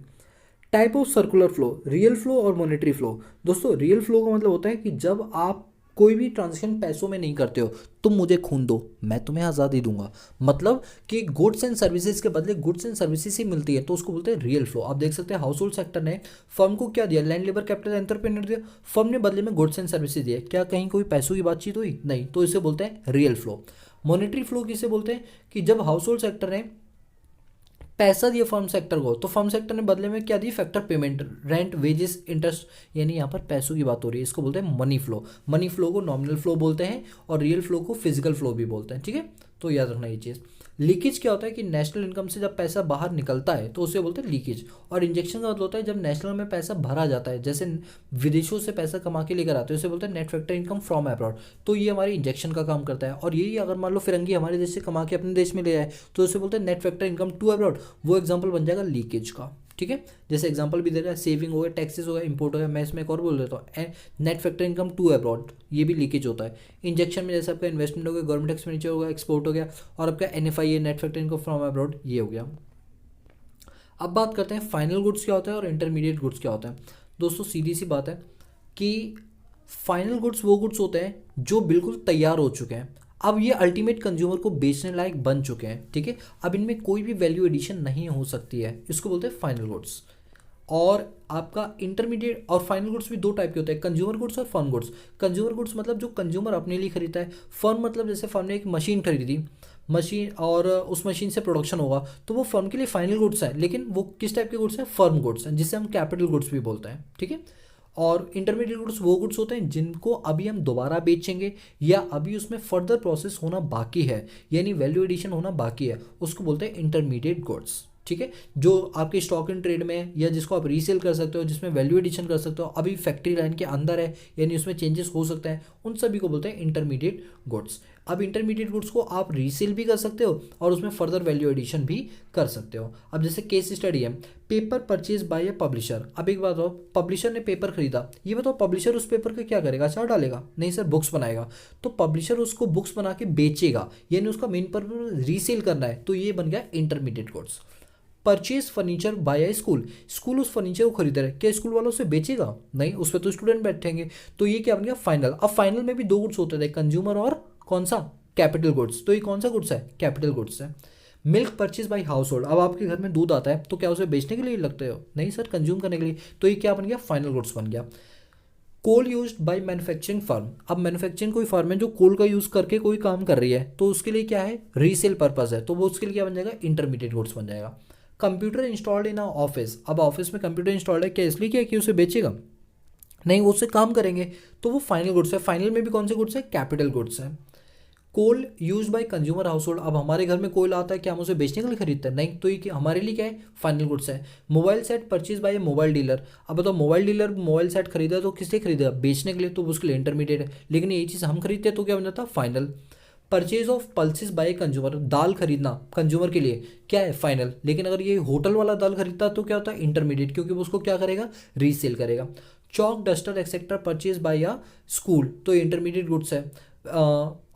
Type of circular flow, real flow और मॉनेटरी फ्लो। दोस्तों रियल फ्लो का मतलब होता है कि जब आप कोई भी ट्रांजेक्शन पैसों में नहीं करते हो, तुम मुझे खून दो मैं तुम्हें आज़ादी दूंगा, मतलब कि गुड्स एंड सर्विसेज के बदले गुड्स एंड सर्विसेज ही मिलती है, तो उसको बोलते हैं रियल फ्लो। आप देख सकते हैं हाउस होल्ड सेक्टर ने फर्म को क्या दिया, लैंड लेबर कैपिटल एंटरप्रेन्योर दिया, फर्म ने बदले में गुड्स एंड सर्विसेज दिए। क्या कहीं कोई पैसों की बातचीत हुई? नहीं, तो इसे बोलते हैं रियल फ्लो। मॉनेटरी फ्लो किसे बोलते हैं, कि जब हाउस होल्ड सेक्टर ने पैसा दिया फर्म सेक्टर को, तो फर्म सेक्टर ने बदले में क्या दी, factor payment, rent, wages, interest, यानी यहाँ पर पैसों की बात हो रही है, इसको बोलते हैं मनी फ्लो। मनी फ्लो को नॉमिनल फ्लो बोलते हैं और रियल फ्लो को फिजिकल फ्लो भी बोलते हैं, ठीक है। तो याद रखना ये चीज़। लीकेज क्या होता है, कि नेशनल इनकम से जब पैसा बाहर निकलता है तो उसे बोलते हैं लीकेज। और इंजेक्शन का मतलब होता है जब नेशनल में पैसा भरा जाता है, जैसे विदेशों से पैसा कमा के लेकर आते हैं, उसे बोलते हैं net factor income from abroad. तो ये हमारी इंजेक्शन का काम करता है। और यही अगर मान लो फिरंगी हमारे देश से कमा के अपने देश में ले आए, तो उसे बोलते हैं net factor income to abroad. वो एग्जाम्पल बन जाएगा लीकेज का, ठीक है। जैसे एग्जांपल भी दे रहा है, सेविंग हो गया, टैक्सेस हो गया, इंपोर्ट हो गया। मैं इसमें एक और बोल देता हूँ, net factor income to abroad, ये भी लीकेज होता है। इंजेक्शन में जैसे आपका इन्वेस्टमेंट हो गया, गवर्नमेंट एक्सपेंडिचर हो गया, एक्सपोर्ट हो गया, और आपका NFI है, net factor income from abroad, ये हो गया। अब बात करते हैं फाइनल गुड्स क्या होता है और इंटरमीडिएट गुड्स क्या होता है। दोस्तों सीधी सी बात है कि फाइनल गुड्स वो गुड्स होते हैं जो बिल्कुल तैयार हो चुके हैं, अब ये अल्टीमेट कंज्यूमर को बेचने लायक बन चुके हैं, ठीक है। अब इनमें कोई भी वैल्यू एडिशन नहीं हो सकती है, इसको बोलते हैं फाइनल गुड्स। और आपका इंटरमीडिएट और फाइनल गुड्स भी दो टाइप के होते हैं, कंज्यूमर गुड्स और फर्म गुड्स। कंज्यूमर गुड्स मतलब जो कंज्यूमर अपने लिए खरीदता है। फर्म मतलब जैसे फर्म ने एक मशीन खरीदी, मशीन, और उस मशीन से प्रोडक्शन होगा, तो वो फर्म के लिए फाइनल गुड्स है, लेकिन वो किस टाइप के गुड्स हैं, फर्म गुड्स हैं, जिसे हम कैपिटल गुड्स भी बोलते हैं, ठीक है। और इंटरमीडिएट गुड्स वो गुड्स होते हैं जिनको अभी हम दोबारा बेचेंगे या अभी उसमें फर्दर प्रोसेस होना बाकी है, यानी वैल्यू एडिशन होना बाकी है, उसको बोलते हैं इंटरमीडिएट गुड्स, ठीक है। जो आपके स्टॉक इन ट्रेड में है या जिसको आप रीसेल कर सकते हो, जिसमें वैल्यू एडिशन कर सकते हो, अभी फैक्ट्री लाइन के अंदर है, यानी उसमें चेंजेस हो सकते हैं, उन सभी को बोलते हैं इंटरमीडिएट गुड्स। अब इंटरमीडिएट गुड्स को आप रीसेल भी कर सकते हो और उसमें फर्दर वैल्यू एडिशन भी कर सकते हो। अब जैसे केस स्टडी है, paper purchase by a publisher. अब एक बात बताओ, पब्लिशर ने पेपर खरीदा, ये बताओ पब्लिशर उस पेपर का क्या करेगा, अचार डालेगा? नहीं सर, बुक्स बनाएगा। तो पब्लिशर उसको बुक्स बना के बेचेगा, यानी उसका मेन पर्पज रीसेल करना है, तो ये बन गया intermediate goods. Purchase furniture bye ए स्कूल, स्कूल उस फर्नीचर को खरीद रहा है, क्या स्कूल वालों से बेचेगा? नहीं, उस पर तो स्टूडेंट बैठेंगे, तो ये क्या बन गया, फाइनल। अब फाइनल में भी दो गुड्स होते थे, कंज्यूमर और कौन सा, कैपिटल गुड्स। तो ये कौन सा गुड्स है, कैपिटल गुड्स है। Milk purchase bye household, अब आपके घर में दूध आता है तो क्या उसे बेचने के लिए लगते हो? नहीं सर, कंज्यूम करने के लिए, तो ये क्या बन गया, फाइनल गुड्स बन गया। कोल यूज बाय मैन्युफैक्चरिंग फर्म, अब मैन्युफैक्चरिंग कोई फर्म है जो कोल का यूज करके कोई काम कर रही है, तो उसके लिए क्या है, रीसेल पर्पज है, तो वो उसके लिए क्या बन जाएगा, इंटरमीडिएट गुड्स बन जाएगा। कंप्यूटर इंस्टॉल्ड इन ऑफिस, अब ऑफिस में कंप्यूटर इंस्टॉल्ड है, क्या इसलिए क्या कि उसे बेचेगा? नहीं, वो उससे काम करेंगे, तो वो फाइनल गुड्स है। फाइनल में भी कौन से गुड्स है, कैपिटल गुड्स है। Coal use by consumer household. अब हमारे घर में कोल आता है, क्या हम उसे बेचने के लिए खरीदते हैं? नहीं, तो ये हमारे लिए क्या है? फाइनल गुड्स है। Mobile set purchase by mobile dealer. अब बताओ, मोबाइल डीलर मोबाइल सेट खरीदा तो किस लिए खरीदा? बेचने के लिए, तो उसके लिए इंटरमीडिएट है। लेकिन ये चीज़ हम खरीदते हैं तो क्या बन जाता? Final. Purchase of pulses by consumer, दाल खरीदना कंज्यूमर के लिए क्या है? फाइनल। लेकिन अगर ये होटल वाला दाल खरीदता है तो क्या होता है? इंटरमीडिएट, क्योंकि वो उसको क्या करेगा? रीसेल करेगा। Chalk duster etcetera purchase by या स्कूल, तो इंटरमीडिएट गुड्स है।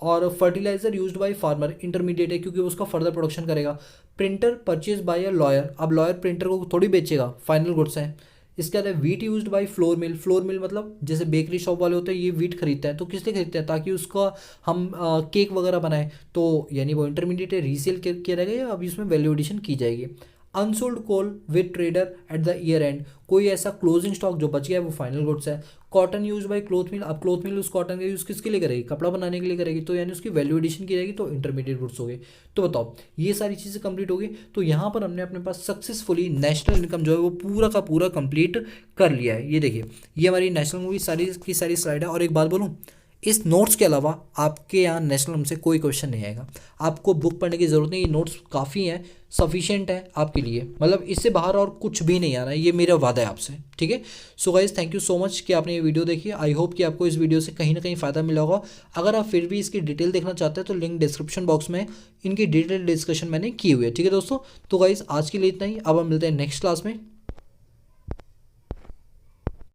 और fertiliser used by farmer, intermediate है, क्योंकि वो उसका फर्दर प्रोडक्शन करेगा। Printer purchase by a lawyer, अब लॉयर प्रिंटर को थोड़ी बेचेगा, फाइनल गुड्स है। इसके बाद है wheat used by flour mill. Flour mill मतलब जैसे बेकरी शॉप वाले होते हैं, ये वीट खरीदते हैं, तो किस लिए खरीदते हैं? ताकि उसका हम केक वगैरह बनाए, तो यानी वो इंटरमीडिएट है, रीसेल किया रहेगा या अभी उसमें वैल्यू एडिशन की जाएगी। Unsold coal with trader at the year end, कोई ऐसा क्लोजिंग स्टॉक जो बच गया है वो फाइनल गुड्स है। Cotton use by cloth mill, अब क्लोथ मिल उस कॉटन का यूज़ किसके लिए करेगी? कपड़ा बनाने के लिए करेगी, तो यानी उसकी वैल्यू एडिशन की जाएगी, तो इंटरमीडिएट गुड्स हो गए। तो बताओ, ये सारी चीज़ें कंप्लीट हो गई। तो यहाँ पर हमने अपने पास सक्सेसफुली नेशनल इनकम जो है वो पूरा का पूरा कंप्लीट कर लिया है। ये देखिए, ये हमारी नेशनल मूवी सारी की सारी स्लाइड है। और एक बात बोलूँ, इस नोट्स के अलावा आपके यहाँ नेशनल इनकम से कोई क्वेश्चन नहीं आएगा। आपको बुक पढ़ने की ज़रूरत नहीं, ये नोट्स काफ़ी हैं, सफिशिएंट है आपके लिए, मतलब इससे बाहर और कुछ भी नहीं आ रहा है, ये मेरा वादा है आपसे। ठीक है, so guys thank you so much कि आपने ये वीडियो देखी। आई होप कि आपको इस वीडियो से कहीं ना कहीं फ़ायदा मिला होगा। अगर आप फिर भी इसकी डिटेल देखना चाहते हैं तो लिंक डिस्क्रिप्शन बॉक्स में इनकी डिटेल डिस्कशन मैंने की हुई है। ठीक है दोस्तों, तो गाइज आज के लिए इतना ही। अब हम मिलते हैं नेक्स्ट क्लास में।